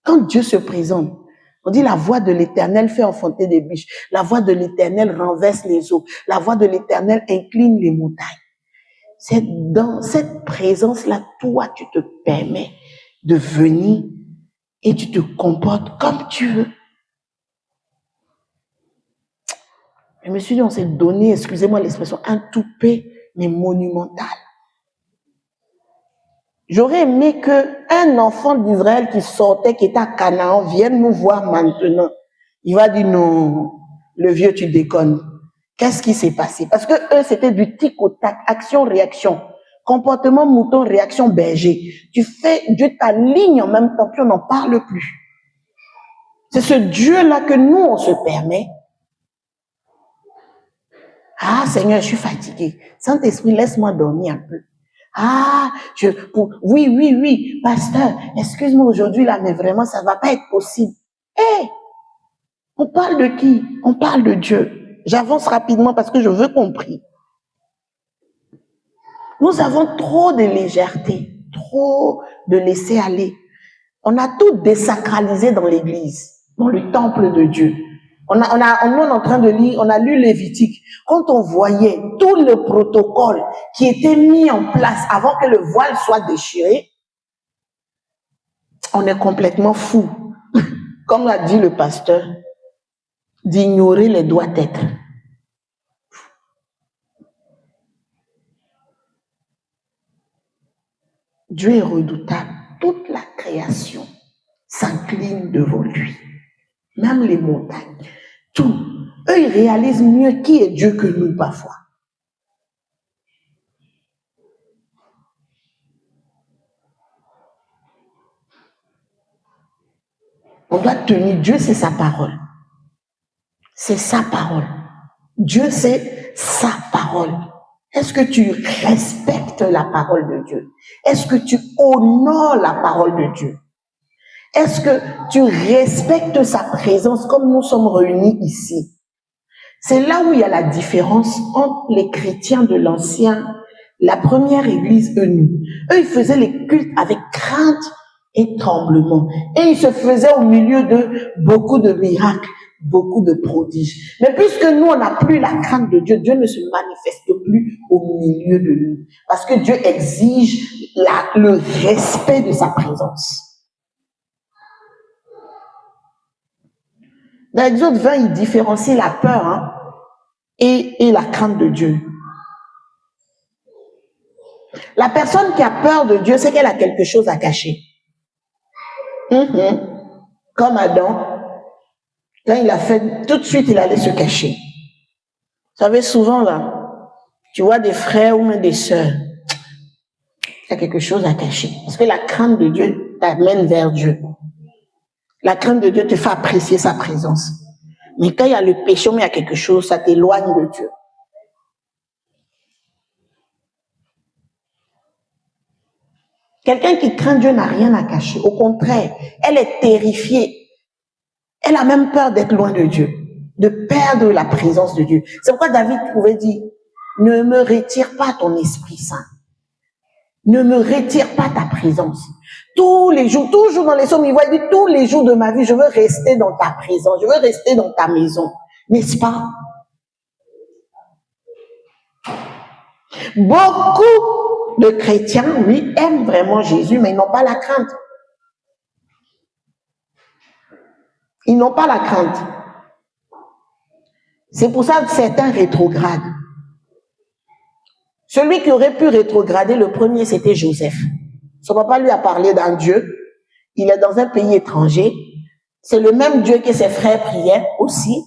Speaker 1: Quand Dieu se présente, on dit la voix de l'Éternel fait enfanter des biches, la voix de l'Éternel renverse les eaux, la voix de l'Éternel incline les montagnes. C'est dans cette présence-là, toi, tu te permets de venir et tu te comportes comme tu veux. Je me suis dit, on s'est donné, excusez-moi l'expression, un toupet, mais monumental. J'aurais aimé qu'un enfant d'Israël qui sortait, qui était à Canaan, vienne nous voir maintenant. Il va dire, non, le vieux, tu déconnes. Qu'est-ce qui s'est passé? Parce que eux, c'était du tic au tac, action-réaction. Comportement mouton, réaction berger. Tu fais, Dieu t'aligne en même temps, puis on n'en parle plus. C'est ce Dieu-là que nous, on se permet. Ah, Seigneur, je suis fatigué. Saint-Esprit, laisse-moi dormir un peu. Ah, oui, pasteur, excuse-moi aujourd'hui là, mais vraiment, ça va pas être possible. On parle de qui? On parle de Dieu. J'avance rapidement parce que je veux qu'on prie. Nous avons trop de légèreté, trop de laisser aller. On a tout désacralisé dans l'église, dans le temple de Dieu. On est en train de lire, on a lu Lévitique. Quand on voyait tout le protocole qui était mis en place avant que le voile soit déchiré, on est complètement fou. Comme l'a dit le pasteur, d'ignorer les doit-être. Dieu est redoutable. Toute la création s'incline devant lui. Même les montagnes. Tout. Eux, ils réalisent mieux qui est Dieu que nous parfois. On doit tenir. Dieu, c'est sa parole. C'est sa parole. Dieu, c'est sa parole. Est-ce que tu respectes la parole de Dieu? Est-ce que tu honores la parole de Dieu? Est-ce que tu respectes sa présence comme nous sommes réunis ici? C'est là où il y a la différence entre les chrétiens de l'ancien, la première église, nous. Eux, ils faisaient les cultes avec crainte et tremblement. Et ils se faisaient au milieu de beaucoup de miracles, beaucoup de prodiges. Mais puisque nous, on n'a plus la crainte de Dieu, Dieu ne se manifeste plus au milieu de nous. Parce que Dieu exige le respect de sa présence. Dans Exode 20, il différencie la peur et la crainte de Dieu. La personne qui a peur de Dieu, c'est qu'elle a quelque chose à cacher. Comme Adam, quand il a fait, tout de suite, il allait se cacher. Vous savez, souvent, là, tu vois des frères ou même des sœurs, il y a quelque chose à cacher. Parce que la crainte de Dieu t'amène vers Dieu. La crainte de Dieu te fait apprécier sa présence. Mais quand il y a le péché, mais il y a quelque chose, ça t'éloigne de Dieu. Quelqu'un qui craint Dieu n'a rien à cacher. Au contraire, elle est terrifiée. Elle a même peur d'être loin de Dieu, de perdre la présence de Dieu. C'est pourquoi David pouvait dire, ne me retire pas ton Esprit Saint. Ne me retire pas ta présence. Tous les jours, toujours dans les psaumes, il dit, tous les jours de ma vie, je veux rester dans ta présence, je veux rester dans ta maison. N'est-ce pas? Beaucoup de chrétiens, oui, aiment vraiment Jésus, mais ils n'ont pas la crainte. Ils n'ont pas la crainte. C'est pour ça que certains rétrogradent. Celui qui aurait pu rétrograder, le premier, c'était Joseph. Son papa lui a parlé d'un Dieu. Il est dans un pays étranger. C'est le même Dieu que ses frères priaient aussi.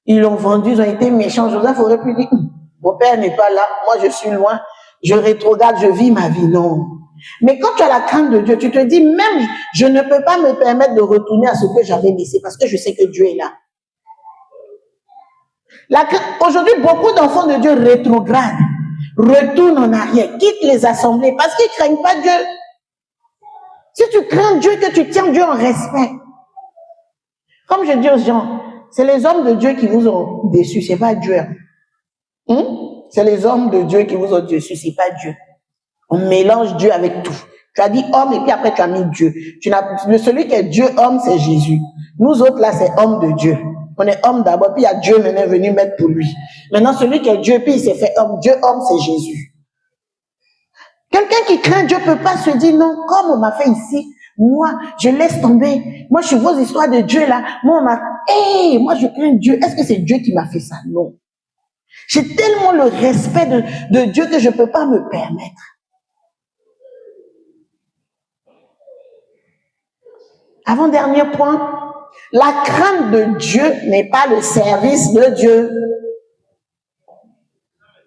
Speaker 1: Ils l'ont vendu, ils ont été méchants. Joseph aurait pu dire, mon père n'est pas là, moi je suis loin, je rétrograde, je vis ma vie. Non. Mais quand tu as la crainte de Dieu, tu te dis, même je ne peux pas me permettre de retourner à ce que j'avais laissé parce que je sais que Dieu est là. Aujourd'hui, beaucoup d'enfants de Dieu rétrogradent, retournent en arrière, quittent les assemblées parce qu'ils ne craignent pas Dieu. Si tu crains Dieu, que tu tiens Dieu en respect. Comme je dis aux gens, c'est les hommes de Dieu qui vous ont déçus, c'est pas Dieu. C'est les hommes de Dieu qui vous ont déçus, c'est pas Dieu. On mélange Dieu avec tout. Tu as dit homme et puis après tu as mis Dieu. Celui qui est Dieu, homme, c'est Jésus. Nous autres là, c'est homme de Dieu. On est homme d'abord, puis il y a Dieu maintenant venu mettre pour lui. Maintenant, celui qui est Dieu, puis il s'est fait homme. Dieu, homme, c'est Jésus. Quelqu'un qui craint Dieu ne peut pas se dire non, comme on m'a fait ici, moi, je laisse tomber. Moi, je suis vos histoires de Dieu là. Moi, moi, je crains Dieu. Est-ce que c'est Dieu qui m'a fait ça? Non. J'ai tellement le respect de Dieu que je ne peux pas me permettre. Avant-dernier point, la crainte de Dieu n'est pas le service de Dieu.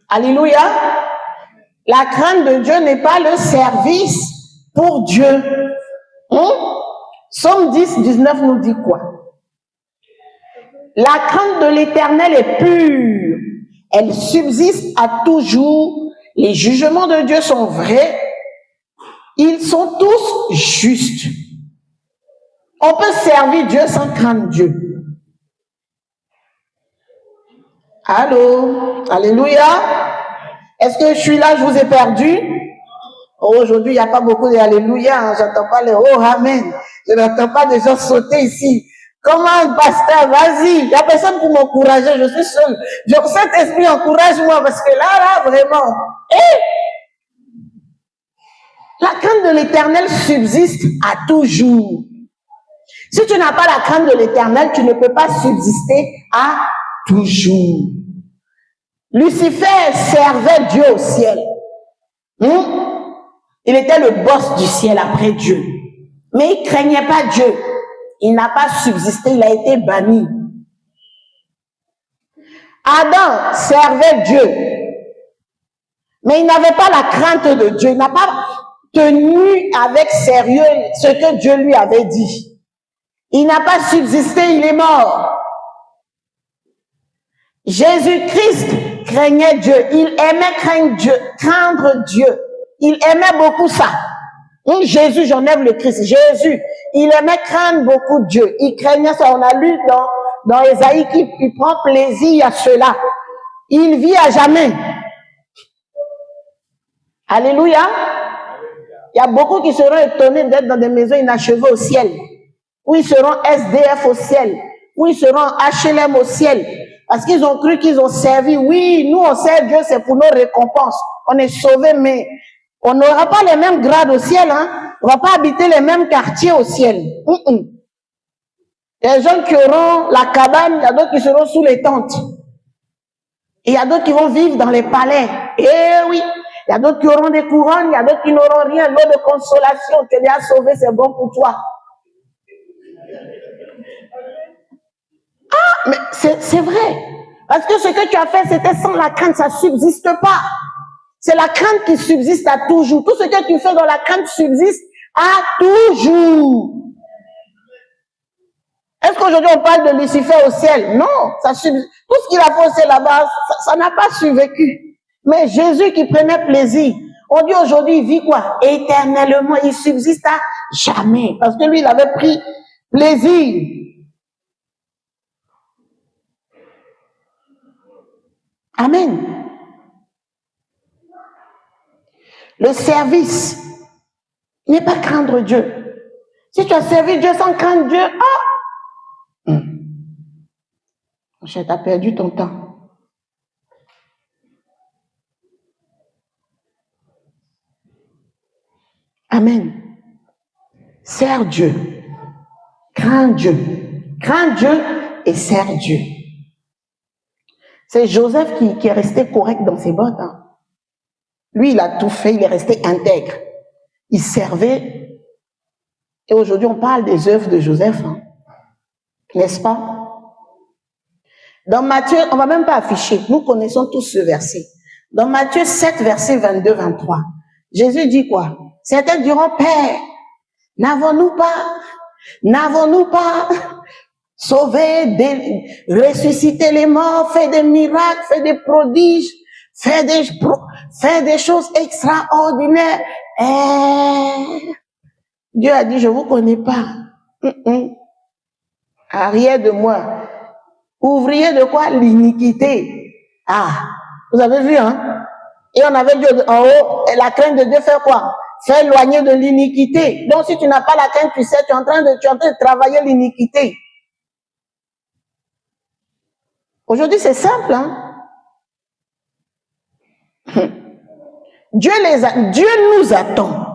Speaker 1: Alléluia. La crainte de Dieu n'est pas le service pour Dieu. Psaume 10, 19 nous dit quoi? La crainte de l'Éternel est pure. Elle subsiste à toujours. Les jugements de Dieu sont vrais. Ils sont tous justes. On peut servir Dieu sans craindre Dieu. Allô? Alléluia. Est-ce que je suis là, je vous ai perdu? Oh, aujourd'hui, il n'y a pas beaucoup de Alléluia. J'entends pas les oh, Amen. Je n'entends pas des gens sauter ici. Comment, pasteur, vas-y. Il n'y a personne pour m'encourager, je suis seul. Saint-Esprit, encourage-moi parce que là, vraiment. La crainte de l'Éternel subsiste à toujours. Si tu n'as pas la crainte de l'Éternel, tu ne peux pas subsister à toujours. Lucifer servait Dieu au ciel. Il était le boss du ciel après Dieu. Mais il ne craignait pas Dieu. Il n'a pas subsisté, il a été banni. Adam servait Dieu. Mais il n'avait pas la crainte de Dieu. Il n'a pas tenu avec sérieux ce que Dieu lui avait dit. Il n'a pas subsisté, il est mort. Jésus-Christ craignait Dieu. Il aimait craindre Dieu. Il aimait beaucoup ça. Jésus, j'enlève le Christ. Jésus, il aimait craindre beaucoup Dieu. Il craignait ça. On a lu dans Ésaïe qu'il prend plaisir à cela. Il vit à jamais. Alléluia. Il y a beaucoup qui seront étonnés d'être dans des maisons inachevées au ciel. Ou ils seront SDF au ciel. Ou ils seront HLM au ciel. Parce qu'ils ont cru qu'ils ont servi. Oui, nous on sert Dieu, c'est pour nos récompenses. On est sauvés, mais on n'aura pas les mêmes grades au ciel. On ne va pas habiter les mêmes quartiers au ciel. Il y a des gens qui auront la cabane, il y a d'autres qui seront sous les tentes. Et il y a d'autres qui vont vivre dans les palais. Eh oui, il y a d'autres qui auront des couronnes, il y a d'autres qui n'auront rien. L'eau de consolation, tu es déjà sauvé, c'est bon pour toi. Ah, mais c'est vrai. Parce que ce que tu as fait, c'était sans la crainte, ça ne subsiste pas. C'est la crainte qui subsiste à toujours. Tout ce que tu fais dans la crainte subsiste à toujours. Est-ce qu'aujourd'hui on parle de Lucifer au ciel? Non, ça subsiste. Tout ce qu'il a fait au ciel là-bas, ça n'a pas survécu. Mais Jésus qui prenait plaisir, on dit aujourd'hui, il vit quoi? Éternellement, il subsiste à jamais. Parce que lui, il avait pris plaisir. Amen. Le service n'est pas craindre Dieu. Si tu as servi Dieu sans craindre Dieu, tu as perdu ton temps. Amen. Sers Dieu. Crains Dieu. Crains Dieu et sers Dieu. C'est Joseph qui est resté correct dans ses bottes. Lui, il a tout fait, il est resté intègre. Il servait. Et aujourd'hui, on parle des œuvres de Joseph. N'est-ce pas? Dans Matthieu, on ne va même pas afficher. Nous connaissons tous ce verset. Dans Matthieu 7, verset 22-23, Jésus dit quoi? Certains diront, Père, n'avons-nous pas sauvé, ressuscité les morts, fait des miracles, fait des prodiges, fait des choses extraordinaires. Dieu a dit, je ne vous connais pas. Arrière de moi. Ouvrier de quoi? L'iniquité. Vous avez vu, Et on avait dit en haut, et la crainte de Dieu fait quoi? Fait éloigner de l'iniquité. Donc si tu n'as pas la crainte, tu sais, tu es en train de travailler l'iniquité. Aujourd'hui, c'est simple, Dieu nous attend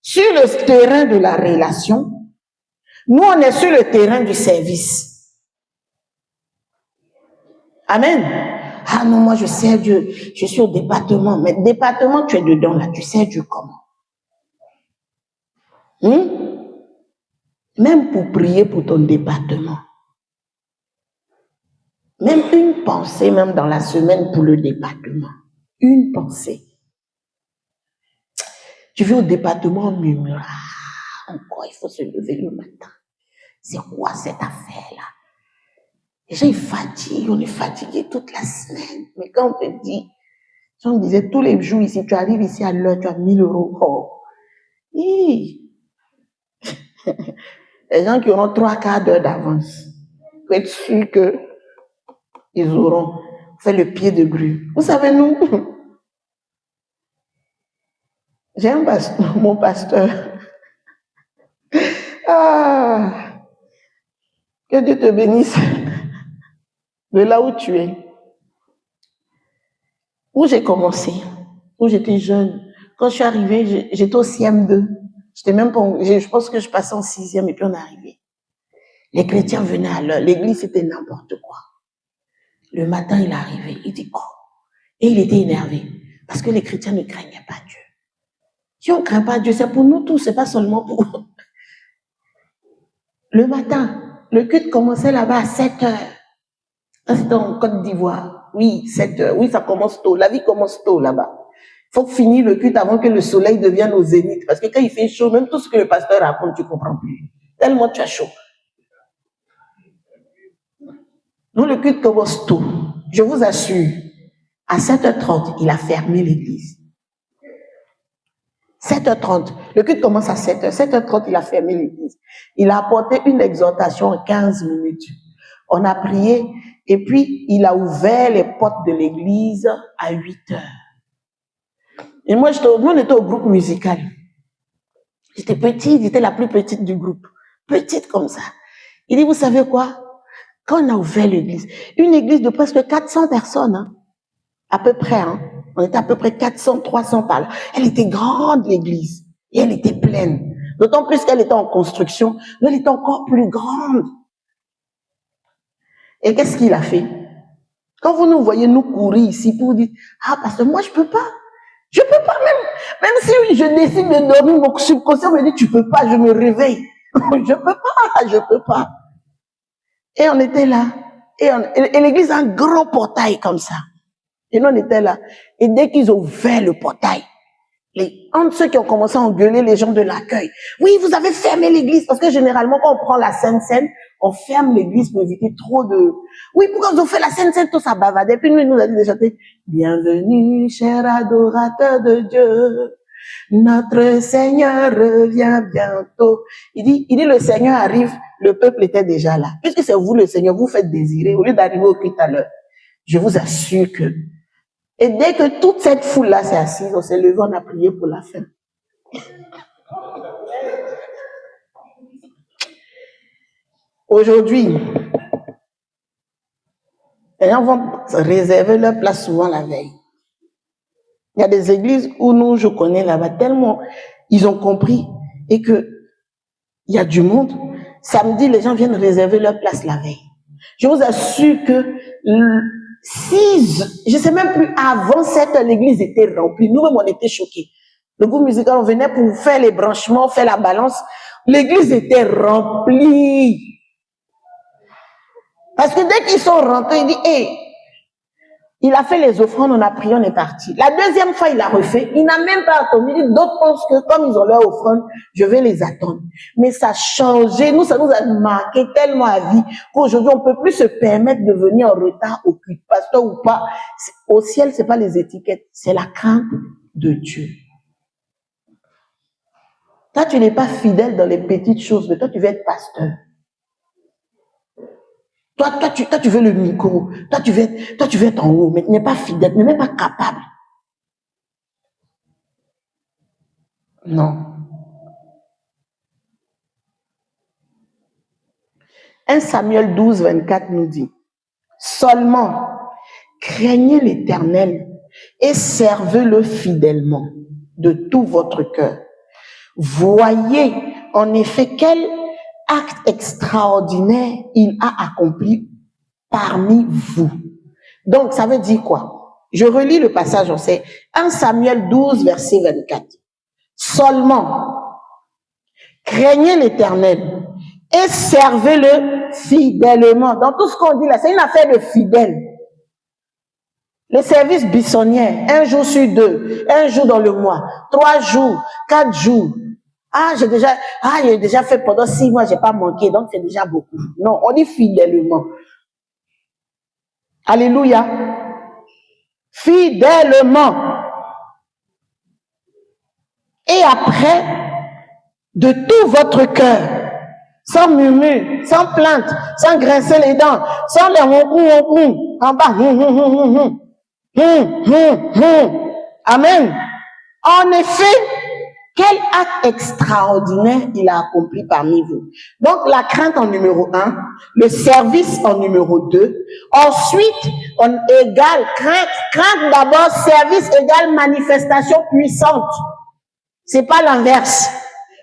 Speaker 1: sur le terrain de la relation. Nous, on est sur le terrain du service. Amen. Ah non, moi je sers Dieu, je suis au département. Mais département, tu es dedans là, tu sers Dieu comment? Même pour prier pour ton département. Même une pensée, même dans la semaine pour le département. Une pensée. Tu vas au département, on murmure. Encore, il faut se lever le matin. C'est quoi cette affaire-là? Les gens, ils fatiguent, on est fatigué toute la semaine. Mais quand on te dit, on disait tous les jours ici, tu arrives ici à l'heure, tu as 1000 euros. Les gens qui auront 3/4 d'heure d'avance, il faut être sûr qu'ils auront fait le pied de grue. Vous savez, nous, j'ai un pasteur, mon pasteur. Que Dieu te bénisse de là où tu es. Où j'ai commencé, où j'étais jeune. Quand je suis arrivée, j'étais au CM2. J'étais même pas, je pense que je passais en 6e et puis on est arrivé. Les chrétiens venaient à l'heure. L'église, c'était n'importe quoi. Le matin, il est arrivé. Il dit, oh. Et il était énervé. Parce que les chrétiens ne craignaient pas Dieu. Si on ne craint pas Dieu, c'est pour nous tous, c'est pas seulement pour eux. Le matin, le culte commençait là-bas à 7 heures. C'était en Côte d'Ivoire. Oui, 7 heures. Oui, ça commence tôt. La vie commence tôt là-bas. Il faut finir le culte avant que le soleil devienne au zénith. Parce que quand il fait chaud, même tout ce que le pasteur raconte, tu ne comprends plus. Tellement tu as chaud. Nous, le culte commence tôt. Je vous assure, à 7h30, il a fermé l'église. 7h30. Le culte commence à 7h. 7h30, il a fermé l'église. Il a apporté une exhortation en 15 minutes. On a prié et puis il a ouvert les portes de l'église à 8h. Et moi, nous, on était au groupe musical. J'étais petite, j'étais la plus petite du groupe. Petite comme ça. Il dit, vous savez quoi? Quand on a ouvert l'église, une église de presque 400 personnes, hein, à peu près, hein, on était à peu près 400, 300 par là. Elle était grande, l'église, et elle était pleine. D'autant plus qu'elle était en construction, mais elle était encore plus grande. Et qu'est-ce qu'il a fait? Quand vous nous voyez nous courir ici pour dire, ah, parce que moi, je peux pas. Je peux pas, même si je décide de dormir, mon subconscient me dit, tu peux pas, je me réveille. Je peux pas. Et on était là. Et l'église a un grand portail comme ça. Et nous, on était là. Et dès qu'ils ont ouvert le portail, entre ceux qui ont commencé à engueuler les gens de l'accueil, oui, vous avez fermé l'église. Parce que généralement, quand on prend la Sainte Seine, on ferme l'église pour éviter trop de... Oui, pourquoi ils ont fait la Sainte Seine, tout ça bavardait. Puis nous, il nous a dit de chanter, bienvenue, cher adorateur de Dieu. Notre Seigneur revient bientôt. Il dit, le Seigneur arrive, le peuple était déjà là. Puisque c'est vous le Seigneur, vous faites désirer, au lieu d'arriver au culte à l'heure. Je vous assure que... Et dès que toute cette foule-là s'est assise, on s'est levé, on a prié pour la fin. Aujourd'hui, les gens vont réserver leur place souvent la veille. Il y a des églises où nous, je connais là-bas, tellement ils ont compris et que il y a du monde. Samedi, les gens viennent réserver leur place la veille. Je vous assure que je sais même plus, avant 7 heures, l'église était remplie. Nous-mêmes, on était choqués. Le groupe musical, on venait pour faire les branchements, faire la balance. L'église était remplie. Parce que dès qu'ils sont rentrés, il dit, hey, il a fait les offrandes, on a prié, on est parti. La deuxième fois, il a refait. Il n'a même pas attendu. D'autres pensent que comme ils ont leur offrande, je vais les attendre. Mais ça a changé. Nous, ça nous a marqué tellement à vie qu'aujourd'hui, on ne peut plus se permettre de venir en retard au culte, pasteur ou pas. Au ciel, c'est pas les étiquettes, c'est la crainte de Dieu. Toi, tu n'es pas fidèle dans les petites choses, mais toi, tu veux être pasteur. Toi, tu veux le micro. Toi, tu veux être en haut, mais tu n'es pas fidèle, tu n'es même pas capable. Non. 1 Samuel 12, 24 nous dit, seulement craignez l'Éternel et servez-le fidèlement de tout votre cœur. Voyez en effet quel acte extraordinaire il a accompli parmi vous. Donc, ça veut dire quoi? Je relis le passage, on sait. 1 Samuel 12, verset 24. Seulement, craignez l'Éternel et servez-le fidèlement. Dans tout ce qu'on dit là, c'est une affaire de fidèle. Les services buissonniers, 1 jour sur 2, 1 jour dans le mois, 3 jours, 4 jours. J'ai déjà fait pendant 6 mois, j'ai pas manqué, donc c'est déjà beaucoup. Non, on dit fidèlement. Alléluia. Fidèlement. Et après, de tout votre cœur, sans murmure, sans plainte, sans grincer les dents, sans les en bas. Amen. En effet, quel acte extraordinaire il a accompli parmi vous. Donc, la crainte en numéro 1, le service en numéro 2. Ensuite, on égale crainte d'abord, service égale manifestation puissante. C'est pas l'inverse.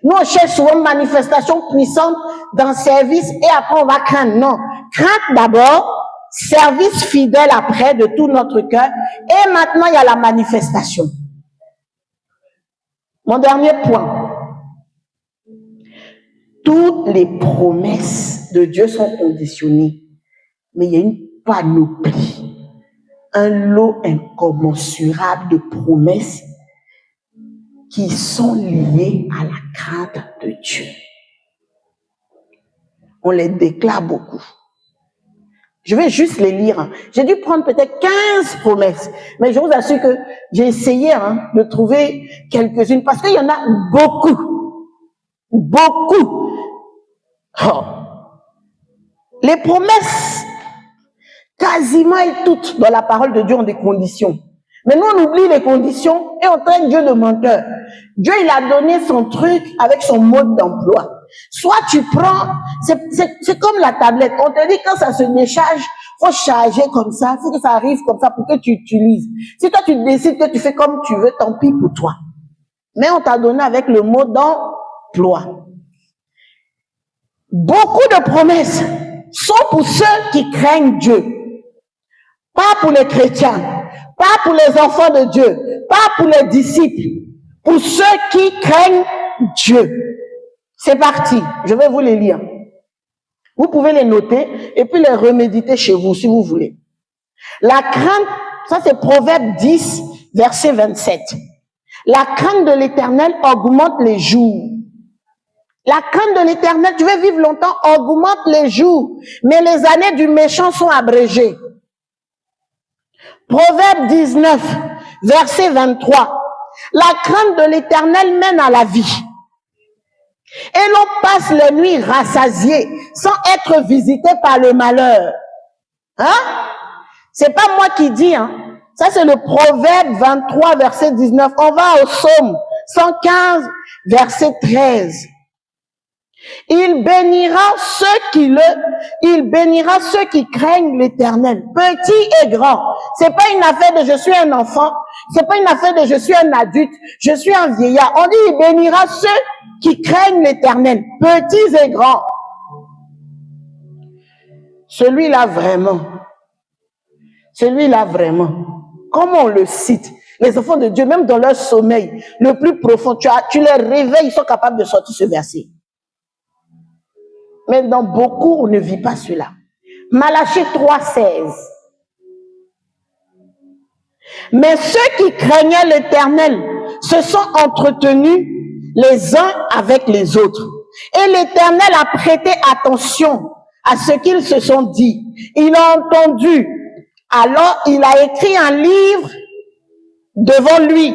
Speaker 1: Nous, on cherche souvent une manifestation puissante dans service et après on va craindre. Non, crainte d'abord, service fidèle après de tout notre cœur et maintenant il y a la manifestation. Mon dernier point. Toutes les promesses de Dieu sont conditionnées, mais il y a une panoplie, un lot incommensurable de promesses qui sont liées à la crainte de Dieu. On les déclare beaucoup. Je vais juste les lire. J'ai dû prendre peut-être 15 promesses, mais je vous assure que j'ai essayé de trouver quelques-unes parce qu'il y en a beaucoup. Beaucoup. Oh. Les promesses, quasiment toutes dans la parole de Dieu ont des conditions. Mais nous, on oublie les conditions et on traite Dieu de menteur. Dieu, il a donné son truc avec son mode d'emploi. Soit tu prends, c'est comme la tablette. On te dit quand ça se décharge, faut charger comme ça, faut que ça arrive comme ça pour que tu utilises. Si toi, tu décides que tu fais comme tu veux, tant pis pour toi. Mais on t'a donné avec le mode d'emploi. Beaucoup de promesses sont pour ceux qui craignent Dieu. Pas pour les chrétiens, pas pour les enfants de Dieu, pas pour les disciples, pour ceux qui craignent Dieu. C'est parti, je vais vous les lire. Vous pouvez les noter et puis les reméditer chez vous si vous voulez. La crainte, ça c'est Proverbe 10, verset 27. La crainte de l'Éternel augmente les jours. La crainte de l'Éternel, tu veux vivre longtemps, augmente les jours, mais les années du méchant sont abrégées. Proverbe 19, verset 23. La crainte de l'Éternel mène à la vie. Et l'on passe les nuits rassasiées sans être visité par le malheur. C'est pas moi qui dis, Ça, c'est le Proverbe 23, verset 19. On va au Psaume 115, verset 13. Il bénira ceux qui craignent l'Éternel, petits et grands. C'est pas une affaire de je suis un enfant, c'est pas une affaire de je suis un adulte, je suis un vieillard. On dit il bénira ceux qui craignent l'Éternel, petits et grands. Celui-là vraiment, comment on le cite? Les enfants de Dieu, même dans leur sommeil le plus profond, tu les réveilles, ils sont capables de sortir ce verset. Mais dans beaucoup, on ne vit pas cela. Malachie 3,16. Mais ceux qui craignaient l'Éternel se sont entretenus les uns avec les autres. Et l'Éternel a prêté attention à ce qu'ils se sont dit. Il a entendu. Alors, il a écrit un livre devant lui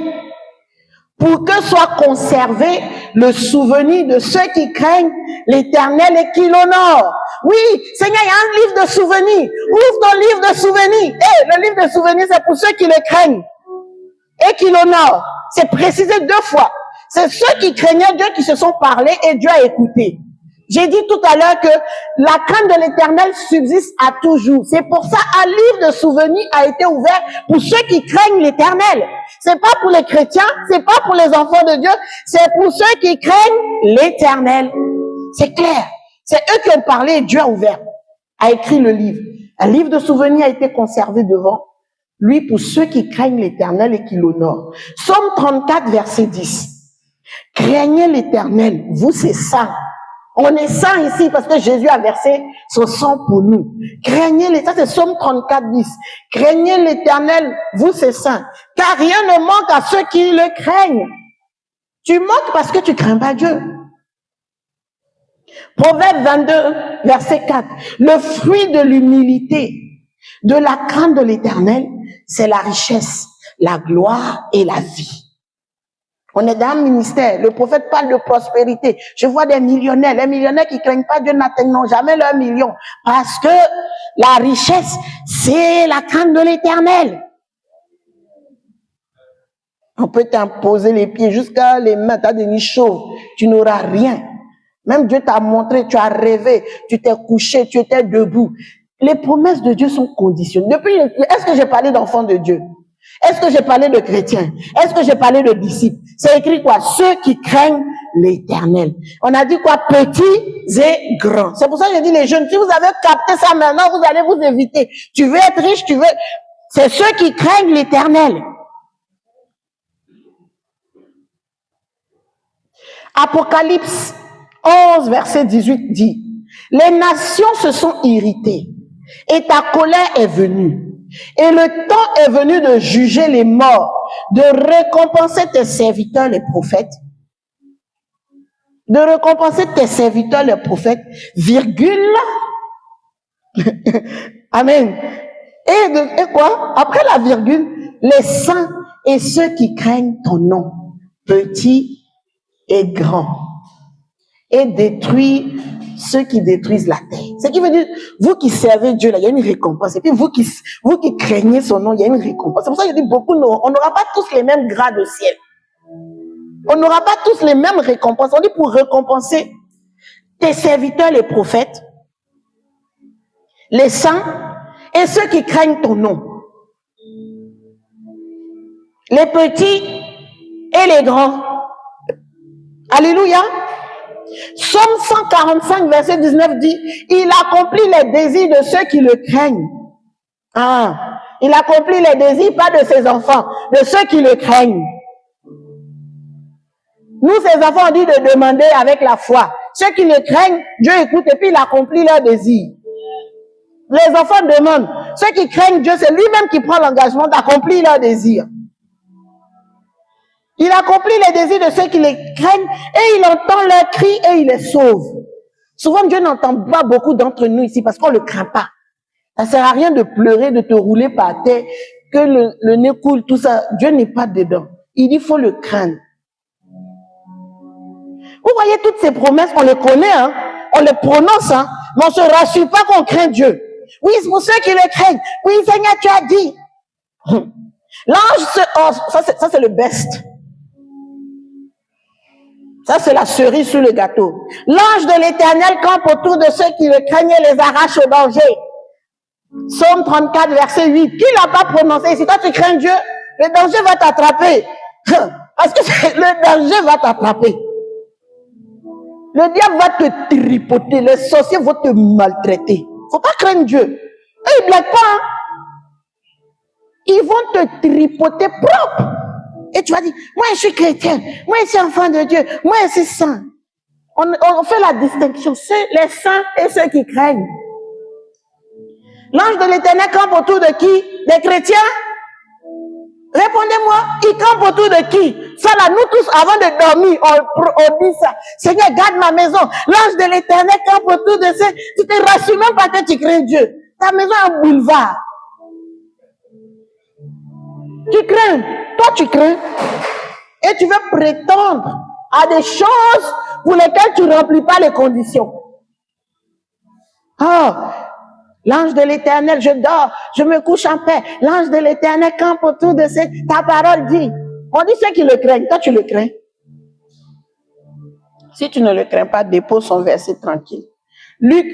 Speaker 1: pour que soit conservé le souvenir de ceux qui craignent l'Éternel et qui l'honorent. Oui, Seigneur, il y a un livre de souvenirs. Ouvre ton livre de souvenirs. Le livre de souvenirs, c'est pour ceux qui le craignent et qui l'honorent. C'est précisé 2 fois. C'est ceux qui craignaient Dieu qui se sont parlé et Dieu a écouté. J'ai dit tout à l'heure que la crainte de l'Éternel subsiste à toujours. C'est pour ça un livre de souvenirs a été ouvert pour ceux qui craignent l'Éternel. C'est pas pour les chrétiens, c'est pas pour les enfants de Dieu, c'est pour ceux qui craignent l'Éternel. C'est clair. C'est eux qui ont parlé et Dieu a ouvert, a écrit le livre. Un livre de souvenirs a été conservé devant lui pour ceux qui craignent l'Éternel et qui l'honorent. Psaume 34, verset 10. Craignez l'Éternel, vous c'est saint. On est saint ici parce que Jésus a versé son sang pour nous. Craignez l'Éternel, ça c'est Psaume 34, 10. Craignez l'Éternel, vous c'est saint. Car rien ne manque à ceux qui le craignent. Tu manques parce que tu crains pas Dieu. Proverbe 22, verset 4. Le fruit de l'humilité, de la crainte de l'Éternel, c'est la richesse, la gloire et la vie. On est dans un ministère. Le prophète parle de prospérité. Je vois des millionnaires. Les millionnaires qui craignent pas Dieu n'atteignent jamais leur million. Parce que la richesse, c'est la crainte de l'Éternel. On peut t'imposer les pieds jusqu'à les mains. Tu as des nids chauves. Tu n'auras rien. Même Dieu t'a montré, tu as rêvé, tu t'es couché, tu étais debout. Les promesses de Dieu sont conditionnées. Est-ce que j'ai parlé d'enfants de Dieu? Est-ce que j'ai parlé de chrétiens? Est-ce que j'ai parlé de disciples? C'est écrit quoi? Ceux qui craignent l'Éternel. On a dit quoi? Petits et grands. C'est pour ça que je dis les jeunes, si vous avez capté ça maintenant, vous allez vous éviter. Tu veux être riche, tu veux... C'est ceux qui craignent l'Éternel. Apocalypse 11, verset 18 dit, « Les nations se sont irritées et ta colère est venue. Et le temps est venu de juger les morts, de récompenser tes serviteurs les prophètes, virgule, amen. Et quoi? Après la virgule, les saints et ceux qui craignent ton nom, petits et grands, et détruire ceux qui détruisent la terre. Ce qui veut dire, vous qui servez Dieu, là, il y a une récompense. Et puis vous qui craignez son nom, il y a une récompense. C'est pour ça que je dis beaucoup, on n'aura pas tous les mêmes grades au ciel. On n'aura pas tous les mêmes récompenses. On dit pour récompenser tes serviteurs, les prophètes, les saints et ceux qui craignent ton nom. Les petits et les grands. Alléluia. Psaume 145, verset 19 dit, il accomplit les désirs de ceux qui le craignent. Ah, il accomplit les désirs pas de ses enfants, de ceux qui le craignent. Nous, ses enfants, on dit de demander avec la foi. Ceux qui le craignent, Dieu écoute et puis il accomplit leurs désirs. Les enfants demandent. Ceux qui craignent Dieu, c'est lui-même qui prend l'engagement d'accomplir leurs désirs. Il accomplit les désirs de ceux qui les craignent et il entend leurs cris et il les sauve. Souvent, Dieu n'entend pas beaucoup d'entre nous ici parce qu'on ne le craint pas. Ça ne sert à rien de pleurer, de te rouler par terre, que le nez coule, tout ça. Dieu n'est pas dedans. Il dit, il faut le craindre. Vous voyez toutes ces promesses, on les connaît, hein, on les prononce, hein, mais on ne se rassure pas qu'on craint Dieu. Oui, c'est pour ceux qui le craignent. Oui, Seigneur, tu as dit. L'ange, ça c'est le best. Ça, c'est la cerise sur le gâteau. L'ange de l'Éternel campe autour de ceux qui le craignent et les arrache au danger. Psaume 34, verset 8. Qui l'a pas prononcé? Si toi tu crains Dieu, le danger va t'attraper. Parce que le danger va t'attraper. Le diable va te tripoter. Les sorciers vont te maltraiter. Faut pas craindre Dieu. Eux, ils blaguent pas. Hein? Ils vont te tripoter propre. Et tu vas dire, moi je suis chrétien, moi je suis enfant de Dieu, moi je suis saint. On fait la distinction, les saints et ceux qui craignent. L'ange de l'Éternel campe autour de qui? Des chrétiens? Répondez-moi, il campe autour de qui? Ça là, nous tous, avant de dormir, on dit ça. Seigneur, garde ma maison. L'ange de l'Éternel campe autour de ceux. Tu te rassures même pas que tu crains Dieu. Ta maison est un boulevard. Tu crains. Toi, tu crains. Et tu veux prétendre à des choses pour lesquelles tu ne remplis pas les conditions. Ah, l'ange de l'Éternel, je dors, je me couche en paix. L'ange de l'Éternel campe autour de ce. Ta parole dit. On dit ceux qui le craignent. Toi, tu le crains. Si tu ne le crains pas, dépose son verset tranquille. Luc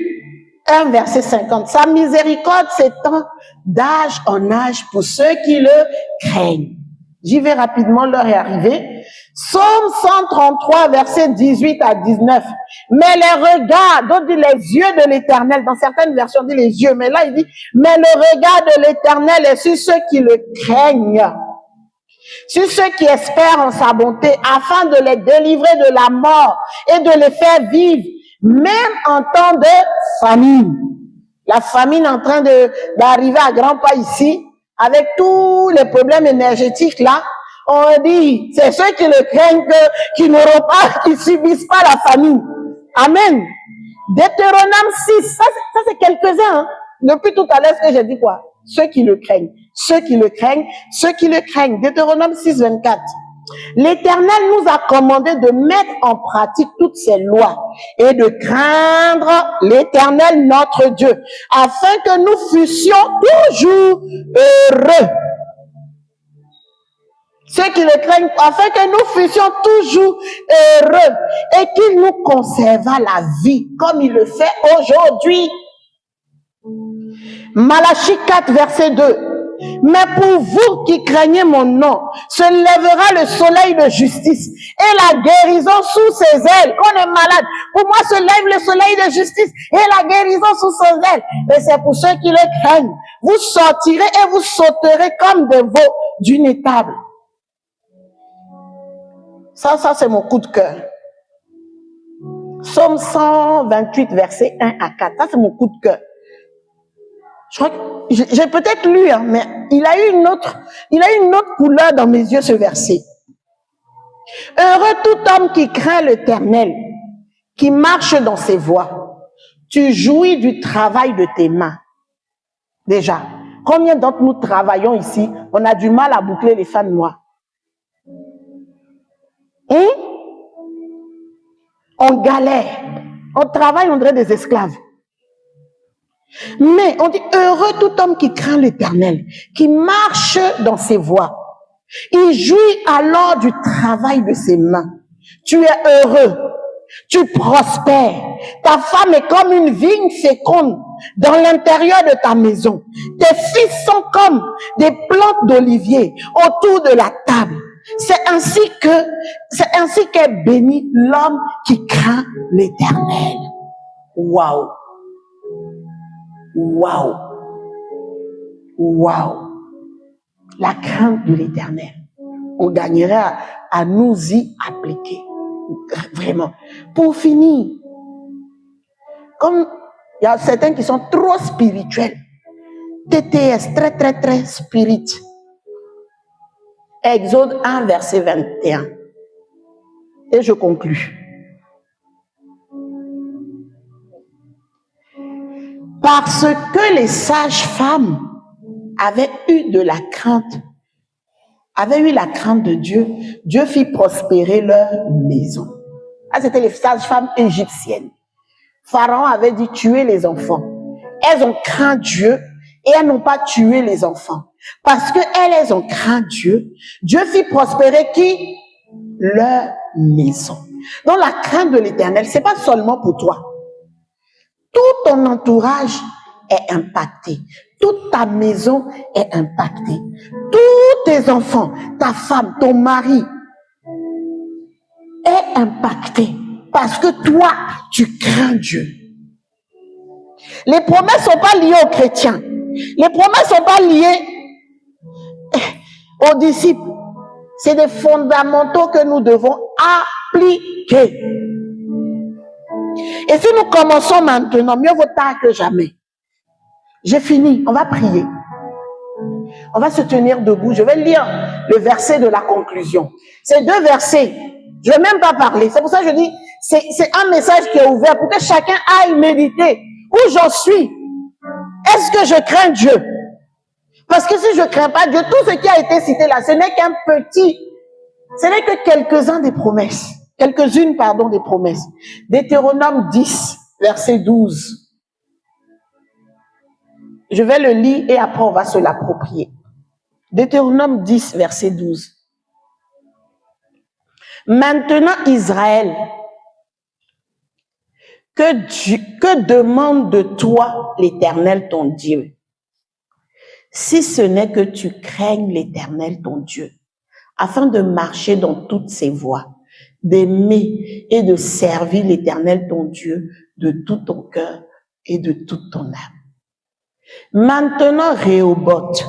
Speaker 1: 1, verset 50. Sa miséricorde s'étend d'âge en âge pour ceux qui le craignent. J'y vais rapidement, l'heure est arrivée. Psaume 133, verset 18 à 19. Mais les regards, d'autres disent les yeux de l'Éternel, dans certaines versions, on dit les yeux, mais là il dit, mais le regard de l'Éternel est sur ceux qui le craignent, sur ceux qui espèrent en sa bonté, afin de les délivrer de la mort et de les faire vivre, même en temps de famine. La famine est en train d'arriver à grands pas ici, avec tous les problèmes énergétiques là. On dit, c'est ceux qui le craignent qui n'auront pas, qui subissent pas la famine. Amen. Deutéronome 6, ça c'est quelques-uns. Hein. Depuis tout à l'heure, ce que j'ai dit quoi? Ceux qui le craignent. Ceux qui le craignent. Ceux qui le craignent. Deutéronome 6, 24. L'Éternel nous a commandé de mettre en pratique toutes ces lois et de craindre l'Éternel notre Dieu, afin que nous fussions toujours heureux. Ceux qui le craignent, afin que nous fussions toujours heureux et qu'il nous conserva la vie comme il le fait aujourd'hui. Malachie 4, verset 2. Mais pour vous qui craignez mon nom, se lèvera le soleil de justice et la guérison sous ses ailes. Quand on est malade, pour moi se lève le soleil de justice et la guérison sous ses ailes. Et c'est pour ceux qui le craignent. Vous sortirez et vous sauterez comme des veaux d'une étable. Ça c'est mon coup de cœur. Psaume 128, verset 1 à 4. Ça, c'est mon coup de cœur. Je crois que j'ai peut-être lu, hein, mais il a eu une autre couleur dans mes yeux, ce verset. Heureux tout homme qui craint l'Éternel, qui marche dans ses voies. Tu jouis du travail de tes mains. Déjà, combien d'entre nous travaillons ici, on a du mal à boucler les fins de mois. On galère, on travaille, on dirait des esclaves. Mais on dit heureux tout homme qui craint l'Éternel, qui marche dans ses voies. Il jouit alors du travail de ses mains. Tu es heureux, tu prospères. Ta femme est comme une vigne féconde dans l'intérieur de ta maison. Tes fils sont comme des plantes d'olivier autour de la table. C'est ainsi qu'est béni l'homme qui craint l'Éternel. Waouh! Waouh! Waouh! La crainte de l'Éternel. On gagnerait à nous y appliquer. Vraiment. Pour finir, comme il y a certains qui sont trop spirituels, TTS, très, très, très spirit. Exode 1, verset 21. Et je conclus. Parce que les sages-femmes avaient eu la crainte de Dieu, Dieu fit prospérer leur maison. Ah, c'était les sages-femmes égyptiennes. Pharaon avait dit tuer les enfants. Elles ont craint Dieu et elles n'ont pas tué les enfants. Parce qu'elles ont craint Dieu, Dieu fit prospérer qui? Leur maison. Donc la crainte de l'Éternel, c'est pas seulement pour toi. Tout ton entourage est impacté. Toute ta maison est impactée. Tous tes enfants, ta femme, ton mari est impacté. Parce que toi, tu crains Dieu. Les promesses ne sont pas liées aux chrétiens. Les promesses ne sont pas liées aux disciples. C'est des fondamentaux que nous devons appliquer. Et si nous commençons maintenant, mieux vaut tard que jamais. J'ai fini, on va prier. On va se tenir debout. Je vais lire le verset de la conclusion. Ces deux versets, je ne vais même pas parler. C'est pour ça que je dis, c'est un message qui est ouvert pour que chacun aille méditer. Où j'en suis? Est-ce que je crains Dieu? Parce que si je ne crains pas Dieu, tout ce qui a été cité là, ce n'est qu'un petit, ce n'est que quelques-uns des promesses. Quelques-unes, des promesses. Deutéronome 10, verset 12. Je vais le lire et après on va se l'approprier. Deutéronome 10, verset 12. Maintenant, Israël, que demande de toi l'Éternel ton Dieu? Si ce n'est que tu craignes l'Éternel ton Dieu, afin de marcher dans toutes ses voies, d'aimer et de servir l'Éternel ton Dieu de tout ton cœur et de toute ton âme. Maintenant, Rehoboth,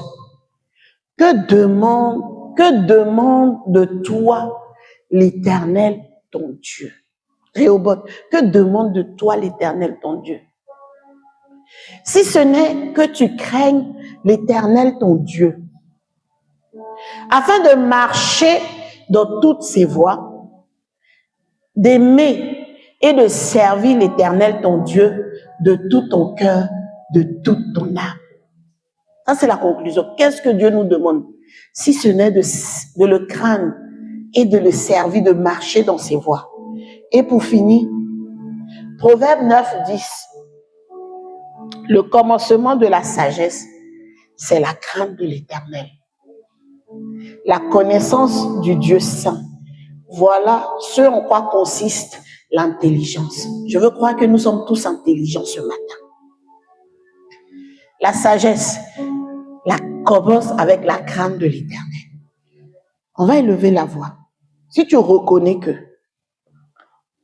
Speaker 1: que demande de toi l'Éternel ton Dieu? Rehoboth, que demande de toi l'Éternel ton Dieu? Si ce n'est que tu craignes l'Éternel ton Dieu, afin de marcher dans toutes ses voies, d'aimer et de servir l'Éternel ton Dieu de tout ton cœur, de toute ton âme. Ça, c'est la conclusion. Qu'est-ce que Dieu nous demande? Si ce n'est de le craindre et de le servir, de marcher dans ses voies. Et pour finir, Proverbe 9, 10. Le commencement de la sagesse, c'est la crainte de l'Éternel. La connaissance du Dieu saint. Voilà ce en quoi consiste l'intelligence. Je veux croire que nous sommes tous intelligents ce matin. La sagesse. la commence avec la crainte de l'Éternel. On va élever la voix. Si tu reconnais que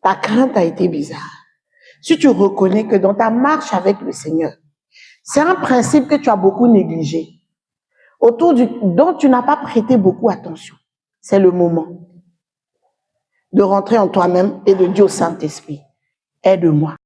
Speaker 1: ta crainte a été bizarre, si tu reconnais que dans ta marche avec le Seigneur, c'est un principe que tu as beaucoup négligé, dont tu n'as pas prêté beaucoup attention, c'est le moment de rentrer en toi-même et de dire au Saint-Esprit, aide-moi